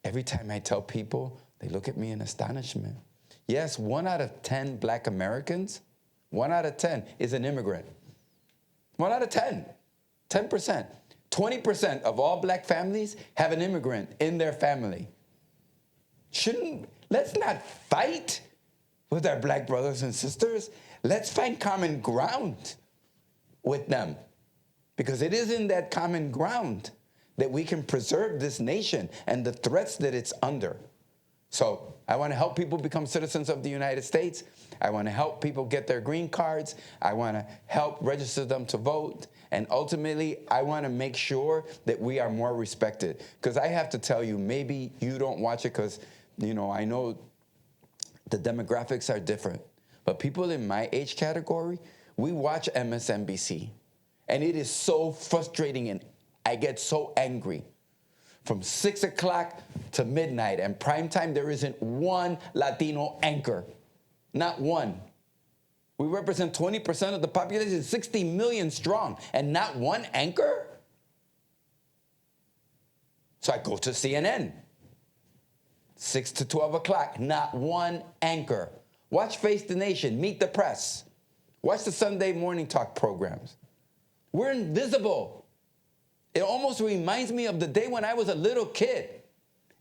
Every time I tell people, they look at me in astonishment. Yes, 1 out of 10 black Americans, 1 out of 10 is an immigrant. 1 out of 10, 10%. 20% of all black families have an immigrant in their family. Let's not fight with our black brothers and sisters. Let's find common ground with them, because it is in that common ground that we can preserve this nation and the threats that it's under. So I want to help people become citizens of the United States. I want to help people get their green cards. I want to help register them to vote. And ultimately, I want to make sure that we are more respected. Because I have to tell you, maybe you don't watch it because, you know, I know the demographics are different. But people in my age category, we watch MSNBC. And it is so frustrating, and I get so angry. From 6 o'clock to midnight and prime time, there isn't one Latino anchor. Not one. We represent 20% of the population, 60 million strong, and not one anchor? So I go to CNN. 6 to 12 o'clock, not one anchor. Watch Face the Nation, Meet the Press. Watch the Sunday morning talk programs. We're invisible. It almost reminds me of the day when I was a little kid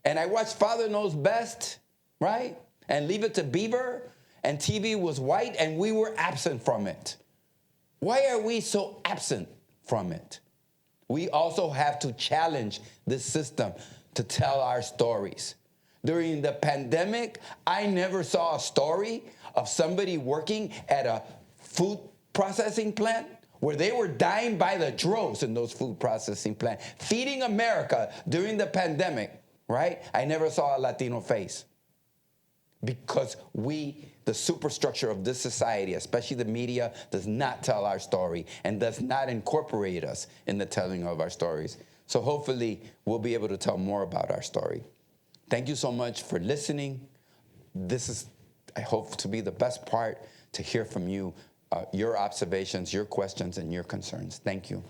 and I watched Father Knows Best, right? And Leave It to Beaver, and TV was white and we were absent from it. Why are we so absent from it? We also have to challenge this system to tell our stories. During the pandemic, I never saw a story of somebody working at a food processing plant where they were dying by the droves in those food processing plants, feeding America during the pandemic, right? I never saw a Latino face. Because the superstructure of this society, especially the media, does not tell our story and does not incorporate us in the telling of our stories. So hopefully we'll be able to tell more about our story. Thank you so much for listening. This is, I hope, to be the best part, to hear from you, your observations, your questions, and your concerns. Thank you.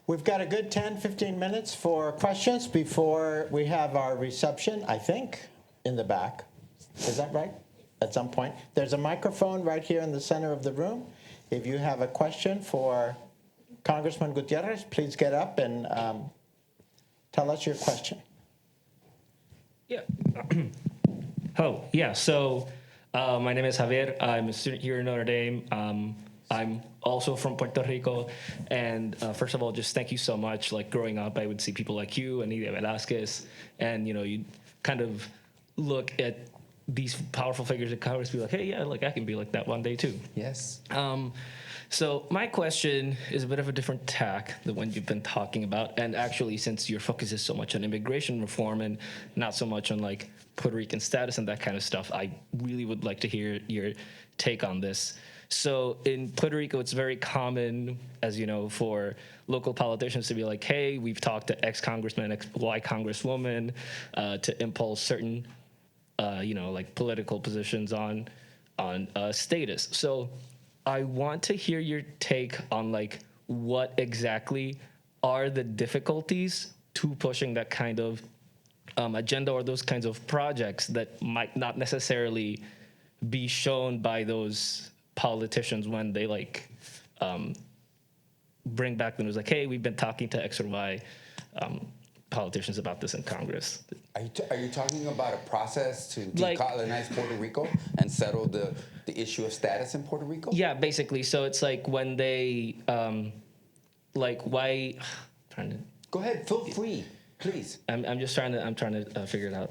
We've got a good 10, 15 minutes for questions before we have our reception, I think, in the back. Is that right? At some point. There's a microphone right here in the center of the room. If you have a question for Congressman Gutierrez, please get up and tell us your question. Yeah. Oh, yeah. So my name is Javier. I'm a student here in Notre Dame. I'm also from Puerto Rico. And first of all, just thank you so much. Like growing up, I would see people like you, Anita Velasquez, and you kind of look at these powerful figures in Congress, be like, hey, yeah, like I can be like that one day too. Yes. So my question is a bit of a different tack than what you've been talking about. And actually, since your focus is so much on immigration reform and not so much on like Puerto Rican status and that kind of stuff, I really would like to hear your take on this. So in Puerto Rico, it's very common, as you know, for local politicians to be like, hey, we've talked to X congressman, X Y congresswoman to impulse certain like political positions on status. So I want to hear your take on like what exactly are the difficulties to pushing that kind of agenda or those kinds of projects that might not necessarily be shown by those politicians when they like bring back the news like, hey, we've been talking to X or Y politicians about this in Congress. Are you talking about a process to decolonize Puerto Rico and settle the issue of status in Puerto Rico? Yeah, basically. So it's like when they, why? Trying to. Go ahead, feel free, please. I'm trying to figure it out.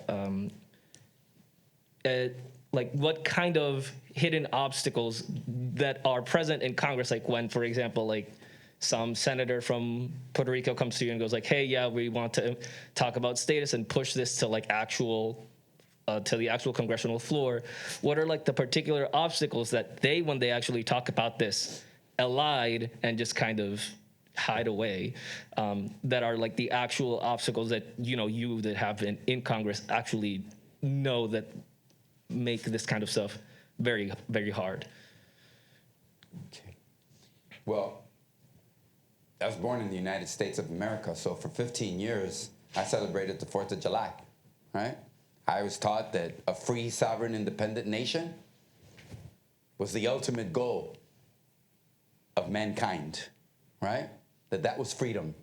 Like what kind of hidden obstacles that are present in Congress? Like when, for example, like some senator from Puerto Rico comes to you and goes like, hey, yeah, we want to talk about status and push this to like to the actual congressional floor. What are like the particular obstacles that they, when they actually talk about this, elide and just kind of hide away, that are like the actual obstacles that, you that have been in Congress actually know that make this kind of stuff very, very hard? Okay. Well, I was born in the United States of America, so for 15 years, I celebrated the 4th of July, right? I was taught that a free, sovereign, independent nation was the ultimate goal of mankind, right? That was freedom.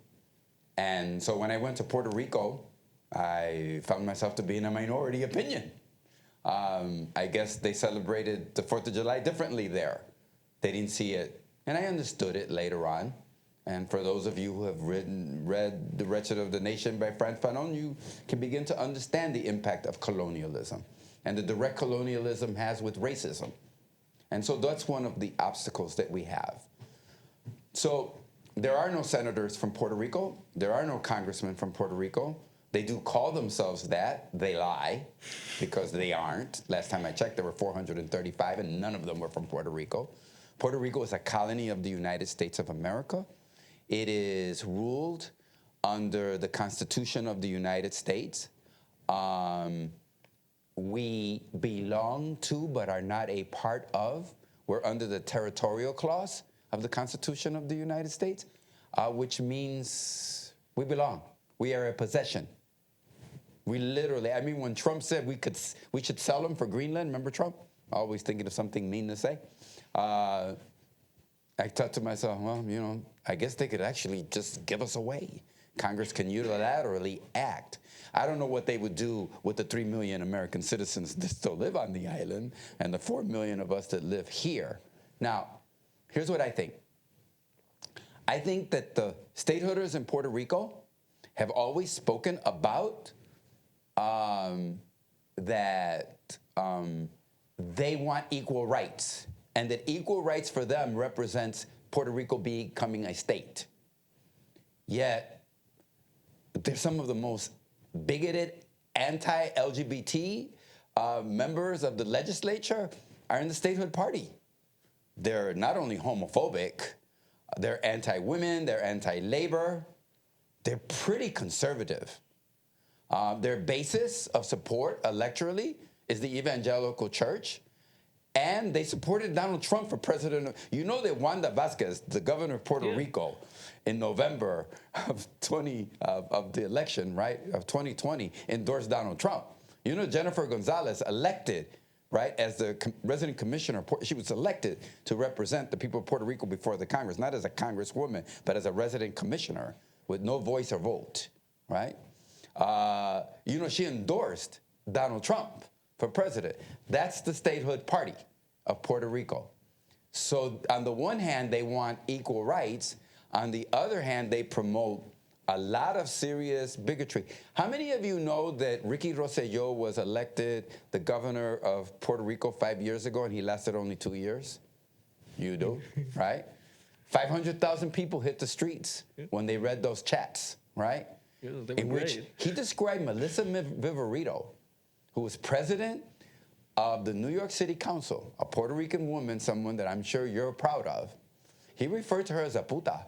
And so when I went to Puerto Rico, I found myself to be in a minority opinion. I guess they celebrated the 4th of July differently there. They didn't see it, and I understood it later on. And for those of you who have read The Wretched of the Nation by Frantz Fanon, you can begin to understand the impact of colonialism and the direct colonialism has with racism. And so that's one of the obstacles that we have. So there are no senators from Puerto Rico. There are no congressmen from Puerto Rico. They do call themselves that. They lie because they aren't. Last time I checked, there were 435, and none of them were from Puerto Rico. Puerto Rico is a colony of the United States of America. It is ruled under the Constitution of the United States. We belong to, but are not a part of. We're under the territorial clause of the Constitution of the United States, which means we belong. We are a possession. We literally, when Trump said we should sell them for Greenland, remember Trump? Always thinking of something mean to say. I thought to myself, well, I guess they could actually just give us away. Congress can unilaterally act. I don't know what they would do with the 3 million American citizens that still live on the island and the 4 million of us that live here. Now, here's what I think. I think that the stateholders in Puerto Rico have always spoken about that they want equal rights, and that equal rights for them represents Puerto Rico becoming a state. Yet, they're some of the most bigoted, anti-LGBT members of the legislature are in the statehood party. They're not only homophobic, they're anti-women, they're anti-labor, they're pretty conservative. Their basis of support electorally is the evangelical church. And they supported Donald Trump for president. You know that Wanda Vasquez, the governor of Puerto Rico, in November of the election, right, of 2020, endorsed Donald Trump. You know Jennifer Gonzalez, elected, right, as the resident commissioner. She was elected to represent the people of Puerto Rico before the Congress, not as a congresswoman, but as a resident commissioner with no voice or vote, right? You know, she endorsed Donald Trump for president. That's the statehood party of Puerto Rico. So on the one hand, they want equal rights. On the other hand, they promote a lot of serious bigotry. How many of you know that Ricky Rosselló was elected the governor of Puerto Rico 5 years ago and he lasted only 2 years? You do, right? 500,000 people hit the streets when they read those chats, right? Yeah, they were in which great. he described Melissa Viverito, who was president of the New York City Council, a Puerto Rican woman, someone that I'm sure you're proud of. He referred to her as a puta.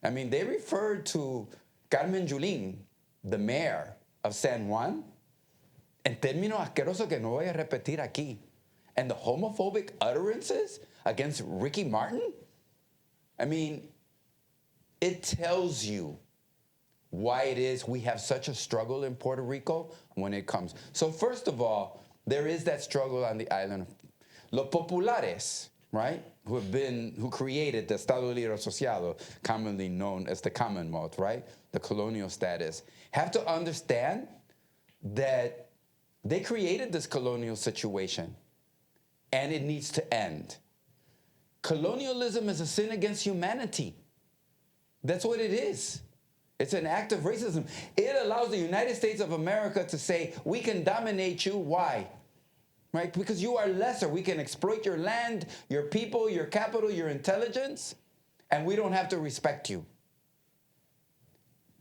I mean, they referred to Carmen Yulín, the mayor of San Juan, en términos asquerosos que no voy a repetir aquí. And the homophobic utterances against Ricky Martin, I mean, it tells you why it is we have such a struggle in Puerto Rico when it comes. So first of all, there is that struggle on the island. Los populares, right, who created the Estado Libre Asociado, commonly known as the Commonwealth, right, the colonial status, have to understand that they created this colonial situation and it needs to end. Colonialism is a sin against humanity. That's what it is. It's an act of racism. It allows the United States of America to say, we can dominate you. Why? Right? Because you are lesser. We can exploit your land, your people, your capital, your intelligence, and we don't have to respect you.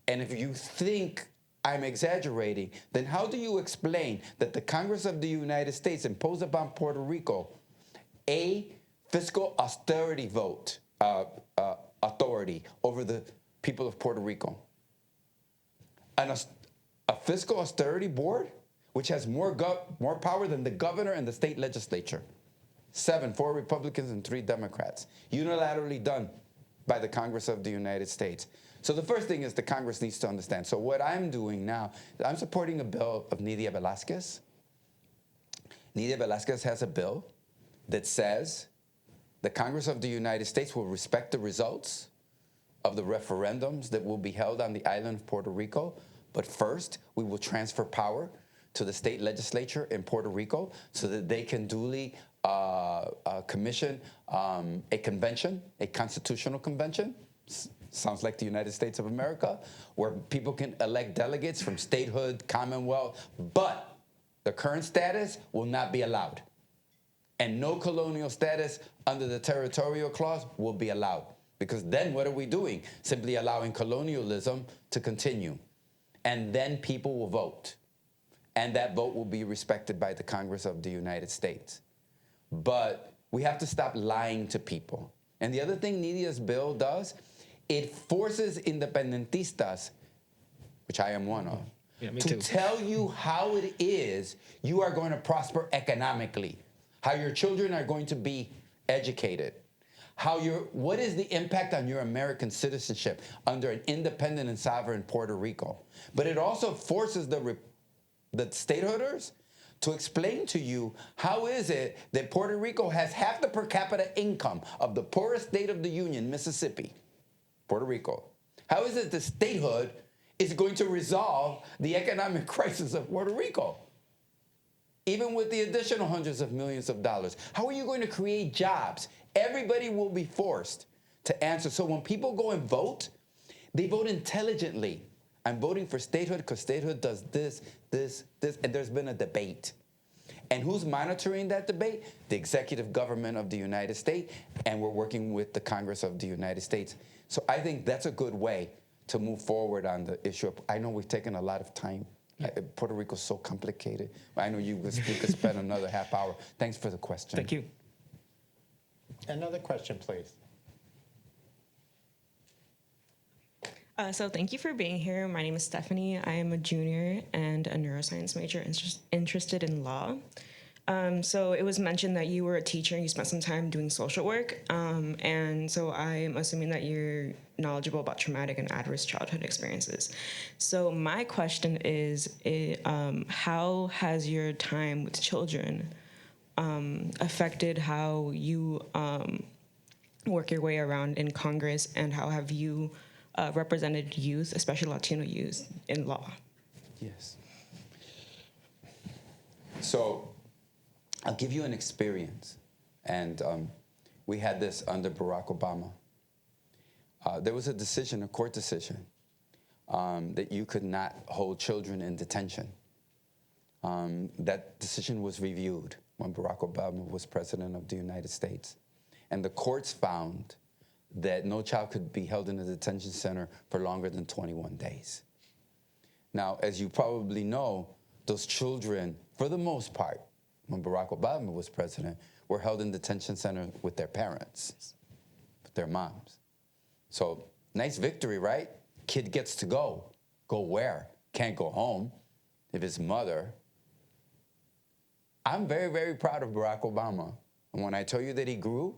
And if you think I'm exaggerating, then how do you explain that the Congress of the United States imposed upon Puerto Rico a fiscal austerity vote, authority over the people of Puerto Rico? A fiscal austerity board, which has more power than the governor and the state legislature. 4 Republicans and 3 Democrats. Unilaterally done by the Congress of the United States. So the first thing is the Congress needs to understand. So what I'm doing now, I'm supporting a bill of Nidia Velázquez. Nidia Velázquez has a bill that says the Congress of the United States will respect the results of the referendums that will be held on the island of Puerto Rico. But first, we will transfer power to the state legislature in Puerto Rico so that they can duly commission a convention, a constitutional convention, sounds like the United States of America, where people can elect delegates from statehood, commonwealth, but the current status will not be allowed. And no colonial status under the territorial clause will be allowed. Because then what are we doing? Simply allowing colonialism to continue. And then people will vote. And that vote will be respected by the Congress of the United States. But we have to stop lying to people. And the other thing Nidia's bill does, it forces independentistas, which I am one of, to tell you how it is you are going to prosper economically, how your children are going to be educated, what is the impact on your American citizenship under an independent and sovereign Puerto Rico. But it also forces the stateholders to explain to you how is it that Puerto Rico has half the per capita income of the poorest state of the Union, Mississippi, Puerto Rico. How is it the statehood is going to resolve the economic crisis of Puerto Rico? Even with the additional hundreds of millions of dollars. How are you going to create jobs? Everybody will be forced to answer. So when people go and vote, they vote intelligently. I'm voting for statehood because statehood does this, and there's been a debate. And who's monitoring that debate? The executive government of the United States, and we're working with the Congress of the United States. So I think that's a good way to move forward on the issue of, I know we've taken a lot of time. Puerto Rico's so complicated. I know we could spend another half hour. Thanks for the question. Thank you. Another question, please. So thank you for being here. My name is Stephanie. I am a junior and a neuroscience major interested in law. So it was mentioned that you were a teacher and you spent some time doing social work. And so I'm assuming that you're knowledgeable about traumatic and adverse childhood experiences. So my question is, how has your time with children affected how you work your way around in Congress, and how have you represented youth, especially Latino youth, in law? Yes. So I'll give you an experience. And we had this under Barack Obama. There was a decision, a court decision, that you could not hold children in detention. That decision was reviewed when Barack Obama was president of the United States. And the courts found that no child could be held in a detention center for longer than 21 days. Now, as you probably know, those children, for the most part, when Barack Obama was president, were held in detention centers with their parents, with their moms. So, nice victory, right? Kid gets to go. Go where? Can't go home if his mother. I'm very, very proud of Barack Obama. And when I tell you that he grew,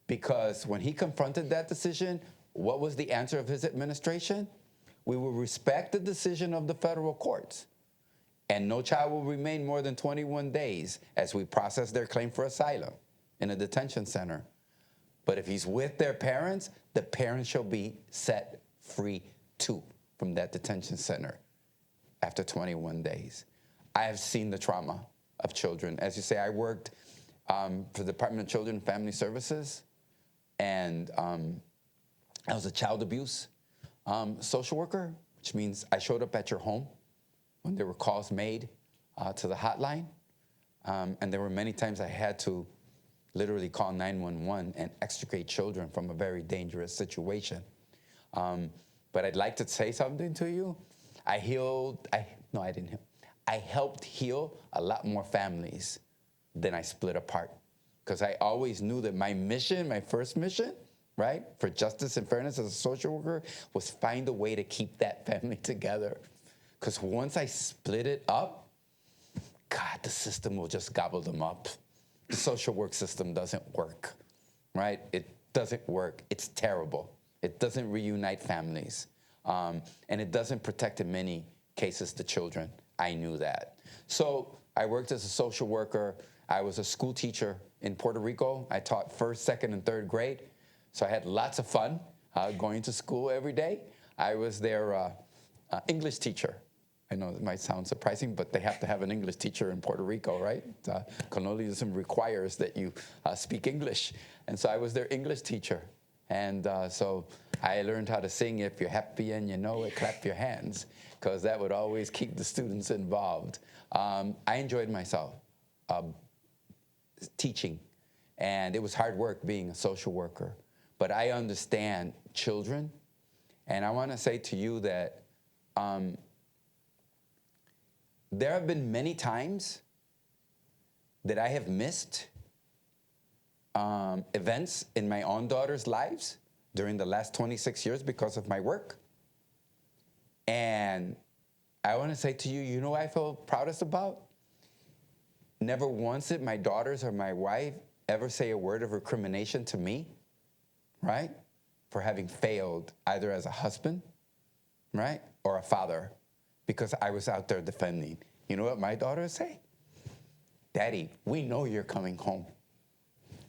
because when he confronted that decision, what was the answer of his administration? We will respect the decision of the federal courts, and no child will remain more than 21 days as we process their claim for asylum in a detention center. But if he's with their parents, the parents shall be set free too from that detention center after 21 days. I have seen the trauma of children. As you say, I worked for the Department of Children and Family Services, and I was a child abuse social worker, which means I showed up at your home when there were calls made to the hotline. And there were many times I had to literally call 911 and extricate children from a very dangerous situation. But I'd like to say something to you. I didn't heal. I helped heal a lot more families than I split apart. Because I always knew that my mission, my first mission, right, for justice and fairness as a social worker, was find a way to keep that family together. Because once I split it up, God, the system will just gobble them up. The social work system doesn't work, right? It doesn't work. It's terrible. It doesn't reunite families. And it doesn't protect, in many cases, the children. I knew that. So I worked as a social worker. I was a school teacher in Puerto Rico. I taught first, second, and third grade. So I had lots of fun going to school every day. I was their English teacher. I know it might sound surprising, but they have to have an English teacher in Puerto Rico, right? Colonialism requires that you speak English. And so I was their English teacher. And so I learned how to sing, "If you're happy and you know it, clap your hands," because that would always keep the students involved. I enjoyed myself teaching. And it was hard work being a social worker. But I understand children. And I want to say to you that there have been many times that I have missed events in my own daughter's lives during the last 26 years because of my work. And I want to say to you, you know what I feel proudest about? Never once did my daughters or my wife ever say a word of recrimination to me, right? For having failed either as a husband, right? Or a father, because I was out there defending. You know what my daughters say? "Daddy, we know you're coming home.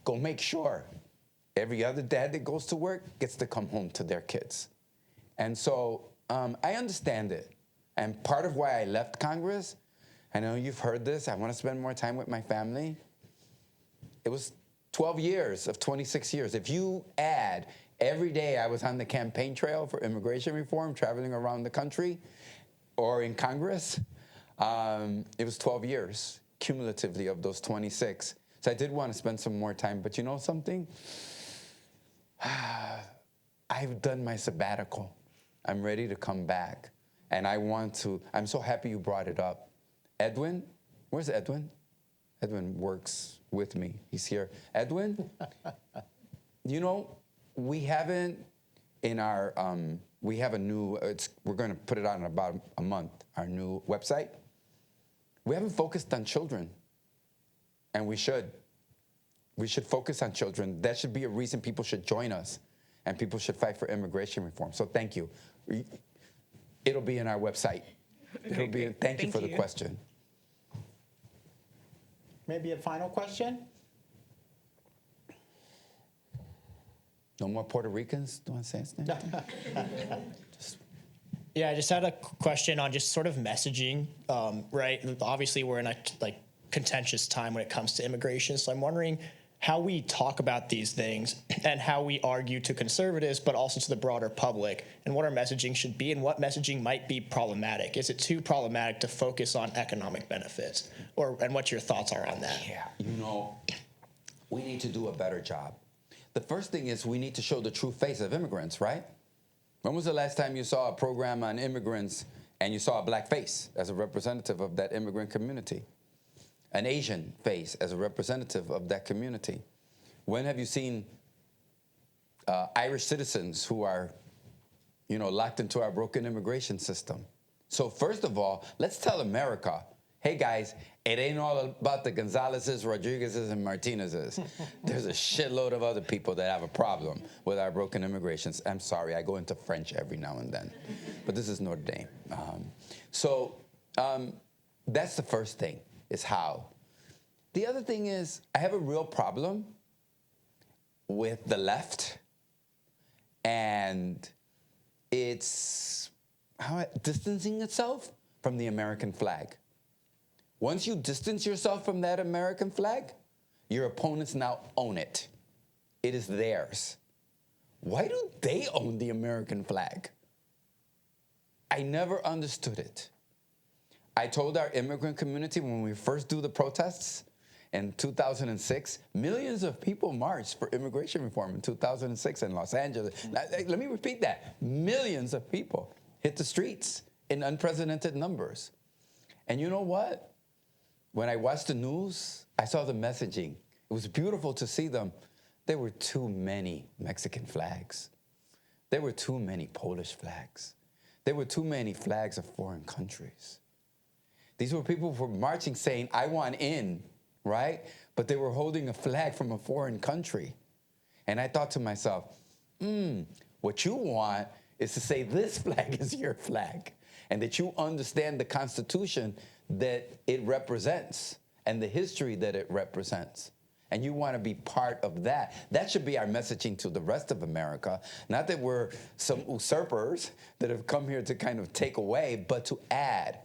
Go make sure every other dad that goes to work gets to come home to their kids." And so I understand it. And part of why I left Congress, I know you've heard this, I want to spend more time with my family. It was 12 years of 26 years. If you add every day I was on the campaign trail for immigration reform, traveling around the country, or in Congress, it was 12 years cumulatively of those 26. So I did want to spend some more time, but you know something? I've done my sabbatical. I'm ready to come back. And I'm so happy you brought it up. Edwin, where's Edwin? Edwin works with me. He's here. Edwin, you know, we haven't in our, we have a new, we're going to put it out in about a month, our new website. We haven't focused on children And we should. We should focus on children. That should be a reason people should join us, and people should fight for immigration reform. So thank you. It'll be in our website. It'll be. Thank you for the question. Maybe a final question? No more Puerto Ricans? Do you want to say anything? Yeah, I just had a question on just sort of messaging, right? Obviously, we're in a contentious time when it comes to immigration, so I'm wondering how we talk about these things and how we argue to conservatives, but also to the broader public, and what our messaging should be and what messaging might be problematic. Is it too problematic to focus on economic benefits? And what your thoughts are on that? Yeah, we need to do a better job. The first thing is we need to show the true face of immigrants, right? When was the last time you saw a program on immigrants and you saw a black face as a representative of that immigrant community? An Asian face as a representative of that community? When have you seen Irish citizens who are, locked into our broken immigration system? So first of all, let's tell America, hey guys, it ain't all about the Gonzalez's, Rodriguez's, and Martinez's. There's a shitload of other people that have a problem with our broken immigrations. I'm sorry, I go into French every now and then, but this is Notre Dame. That's the first thing, is how. The other thing is, I have a real problem with the left, and it's distancing itself from the American flag. Once you distance yourself from that American flag, your opponents now own it. It is theirs. Why do they own the American flag? I never understood it. I told our immigrant community when we first do the protests in 2006, millions of people marched for immigration reform in 2006 in Los Angeles. Let me repeat that. Millions of people hit the streets in unprecedented numbers. And you know what? When I watched the news, I saw the messaging. It was beautiful to see them. There were too many Mexican flags. There were too many Polish flags. There were too many flags of foreign countries. These were people who were marching saying, I want in, right? But they were holding a flag from a foreign country. And I thought to myself, what you want is to say this flag is your flag, and that you understand the Constitution that it represents and the history that it represents. And you want to be part of that. That should be our messaging to the rest of America. Not that we're some usurpers that have come here to kind of take away, but to add.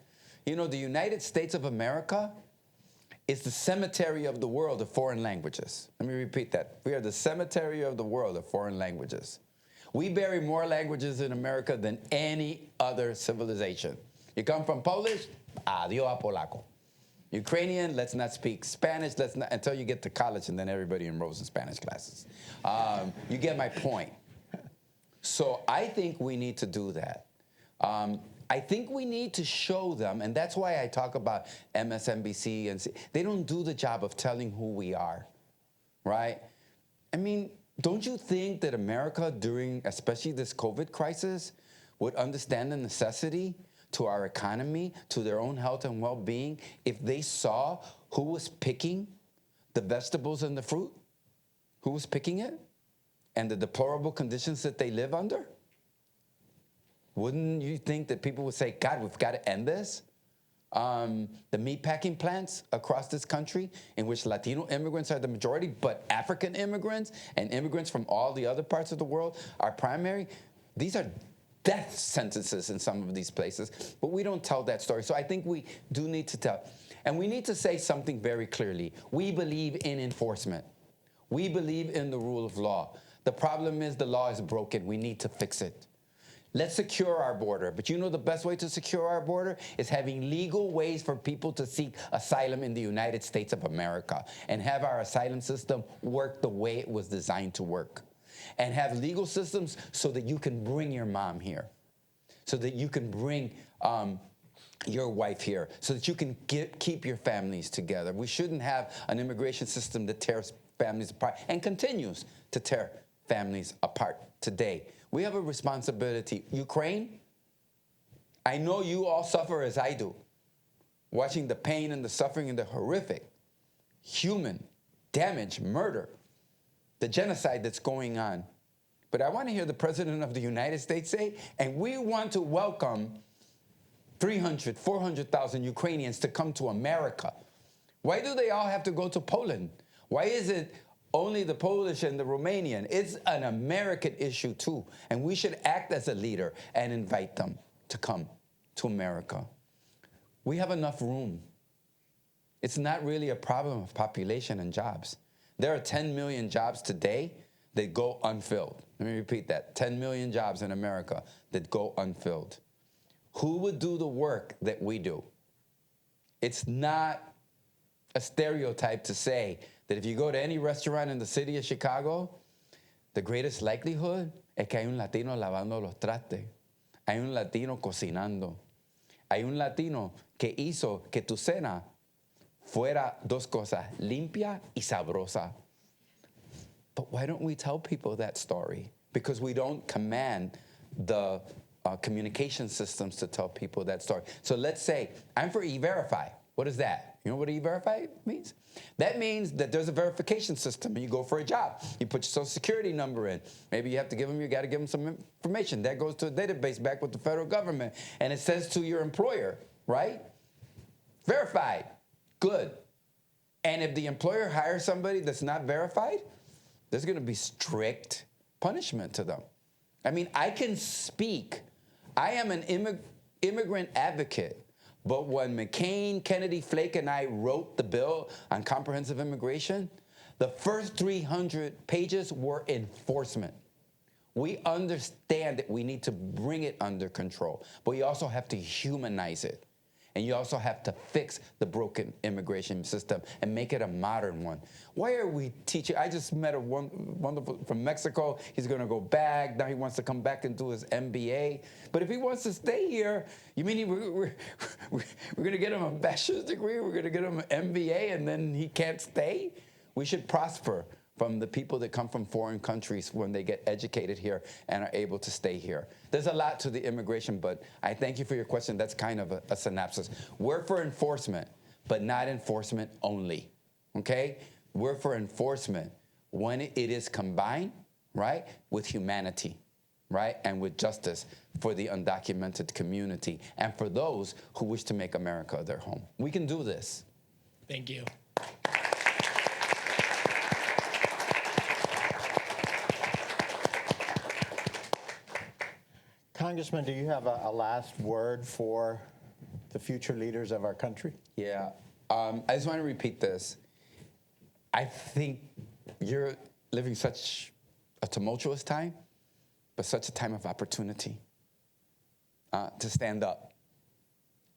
The United States of America is the cemetery of the world of foreign languages. Let me repeat that. We are the cemetery of the world of foreign languages. We bury more languages in America than any other civilization. You come from Polish, adios a polaco. Ukrainian, let's not speak Spanish, until you get to college, and then everybody enrolls in Spanish classes. You get my point. So I think we need to do that. I think we need to show them, and that's why I talk about MSNBC, and they don't do the job of telling who we are, right? I mean, don't you think that America, during especially this COVID crisis, would understand the necessity to our economy, to their own health and well-being, if they saw who was picking the vegetables and the fruit, who was picking it, and the deplorable conditions that they live under? Wouldn't you think that people would say, God, we've got to end this? The meatpacking plants across this country, in which Latino immigrants are the majority, but African immigrants and immigrants from all the other parts of the world are primary. These are death sentences in some of these places, but we don't tell that story. So I think we do need to tell. And we need to say something very clearly. We believe in enforcement. We believe in the rule of law. The problem is the law is broken. We need to fix it. Let's secure our border. But the best way to secure our border is having legal ways for people to seek asylum in the United States of America, and have our asylum system work the way it was designed to work. And have legal systems so that you can bring your mom here, so that you can bring your wife here, so that you can keep your families together. We shouldn't have an immigration system that tears families apart and continues to tear families apart today. We have a responsibility. Ukraine, I know you all suffer as I do, watching the pain and the suffering and the horrific human damage, murder, the genocide that's going on. But I want to hear the President of the United States say, and we want to welcome 300, 400,000 Ukrainians to come to America. Why do they all have to go to Poland? Why is it only the Polish and the Romanian? It's an American issue too. And we should act as a leader and invite them to come to America. We have enough room. It's not really a problem of population and jobs. There are 10 million jobs today that go unfilled. Let me repeat that. 10 million jobs in America that go unfilled. Who would do the work that we do? It's not a stereotype to say that if you go to any restaurant in the city of Chicago, the greatest likelihood es que hay un latino lavando los trastes. Hay un latino cocinando. Hay un latino que hizo que tu cena fuera dos cosas, limpia y sabrosa. But why don't we tell people that story? Because we don't command the communication systems to tell people that story. So let's say, I'm for E-Verify. What is that? You know what E-Verify means? That means that there's a verification system and you go for a job. You put your social security number in. Maybe you got to give them some information. That goes to a database back with the federal government. And it says to your employer, right? Verified. Good. And if the employer hires somebody that's not verified, there's going to be strict punishment to them. I mean, I can speak. I am an immigrant advocate. But when McCain, Kennedy, Flake, and I wrote the bill on comprehensive immigration, the first 300 pages were enforcement. We understand that we need to bring it under control, but you also have to humanize it. And you also have to fix the broken immigration system and make it a modern one. Why are we teaching? I just met a wonderful from Mexico. He's going to go back. Now he wants to come back and do his MBA. But if he wants to stay here, you mean we're going to get him a bachelor's degree? We're going to get him an MBA and then he can't stay? We should prosper from the people that come from foreign countries when they get educated here and are able to stay here. There's a lot to the immigration, but I thank you for your question. That's kind of a synopsis. We're for enforcement, but not enforcement only, okay? We're for enforcement when it is combined, right, with humanity, right, and with justice for the undocumented community and for those who wish to make America their home. We can do this. Thank you. Congressman, do you have a last word for the future leaders of our country? Yeah. I just want to repeat this. I think you're living such a tumultuous time, but such a time of opportunity to stand up.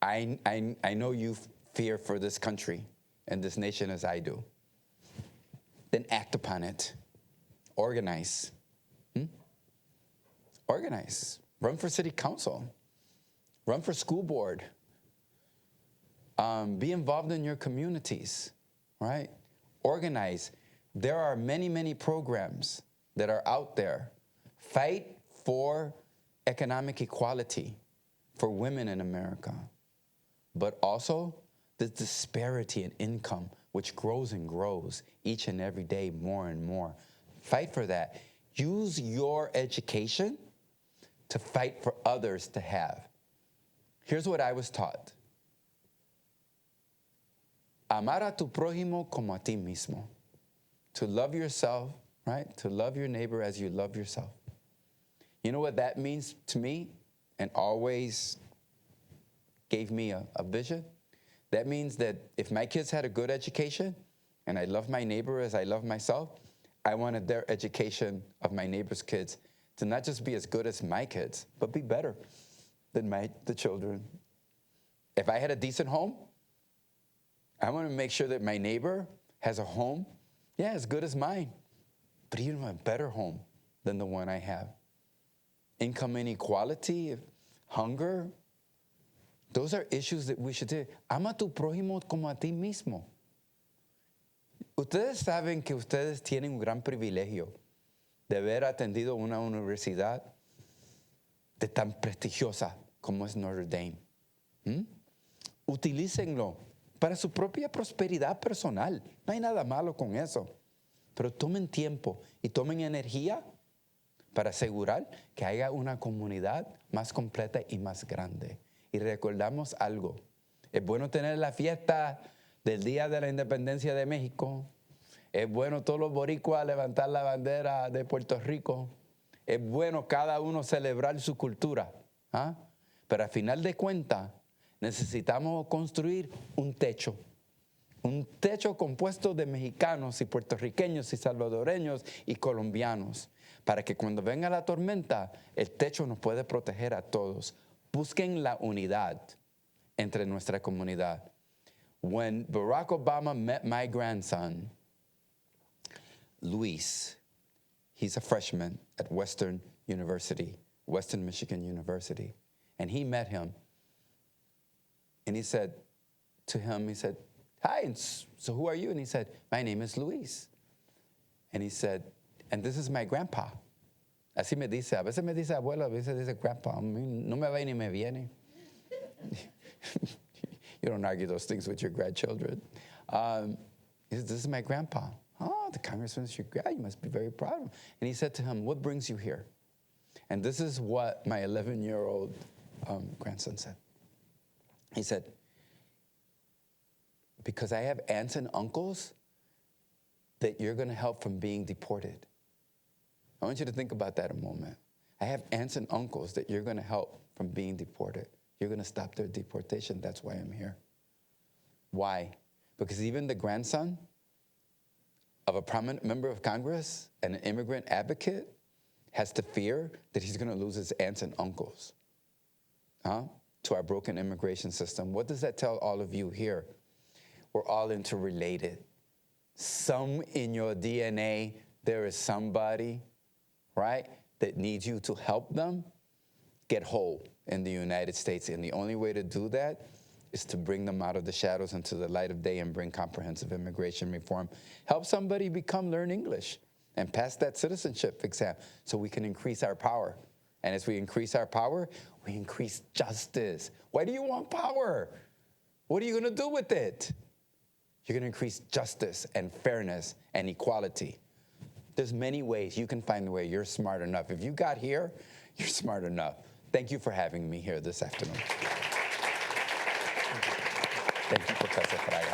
I know you fear for this country and this nation as I do. Then act upon it. Organize. Organize. Run for city council. Run for school board. Be involved in your communities, right? Organize. There are many, many programs that are out there. Fight for economic equality for women in America, but also the disparity in income, which grows and grows each and every day more and more. Fight for that. Use your education to fight for others to have. Here's what I was taught. Amar a tu prójimo como a ti mismo. To love yourself, right? To love your neighbor as you love yourself. You know what that means to me and always gave me a vision? That means that if my kids had a good education and I love my neighbor as I love myself, I wanted their education of my neighbor's kids to not just be as good as my kids, but be better than the children. If I had a decent home, I want to make sure that my neighbor has a home, yeah, as good as mine, but even a better home than the one I have. Income inequality, hunger, those are issues that we should do. Ama tu prójimo como a ti mismo. Ustedes saben que ustedes tienen un gran privilegio de haber atendido una universidad de tan prestigiosa como es Notre Dame. Utilícenlo para su propia prosperidad personal. No hay nada malo con eso. Pero tomen tiempo y tomen energía para asegurar que haya una comunidad más completa y más grande. Y recordamos algo. Es bueno tener la fiesta del Día de la Independencia de México. Es bueno todos los boricuas levantar la bandera de Puerto Rico. Es bueno cada uno celebrar su cultura. ¿Ah? Pero al final de cuentas, necesitamos construir un techo. Un techo compuesto de mexicanos y puertorriqueños y salvadoreños y colombianos, para que cuando venga la tormenta, el techo nos puede proteger a todos. Busquen la unidad entre nuestra comunidad. When Barack Obama met my grandson, Luis, he's a freshman at Western Michigan University, and he met him, and he said to him, he said, "Hi, and so who are you?" And he said, "My name is Luis." And he said, "And this is my grandpa." Así me dice, a veces me dice abuelo, a veces dice grandpa. No me va ni me viene. You don't argue those things with your grandchildren. He said, "This is my grandpa." "Oh, the congressman's your grandpa. You must be very proud of him." And he said to him, "What brings you here?" And this is what my 11-year-old grandson said. He said, "Because I have aunts and uncles that you're going to help from being deported." I want you to think about that a moment. I have aunts and uncles that you're going to help from being deported. You're going to stop their deportation. That's why I'm here. Why? Because even the grandson of a prominent member of Congress and an immigrant advocate has to fear that he's going to lose his aunts and uncles to our broken immigration system. What does that tell all of you here? We're all interrelated. Some in your DNA, there is somebody, right, that needs you to help them get whole in the United States. And the only way to do that is to bring them out of the shadows into the light of day and bring comprehensive immigration reform. Help somebody learn English and pass that citizenship exam so we can increase our power. And as we increase our power, we increase justice. Why do you want power? What are you going to do with it? You're going to increase justice and fairness and equality. There's many ways. You can find a way. You're smart enough. If you got here, you're smart enough. Thank you for having me here this afternoon. Thank you, Professor Fraga.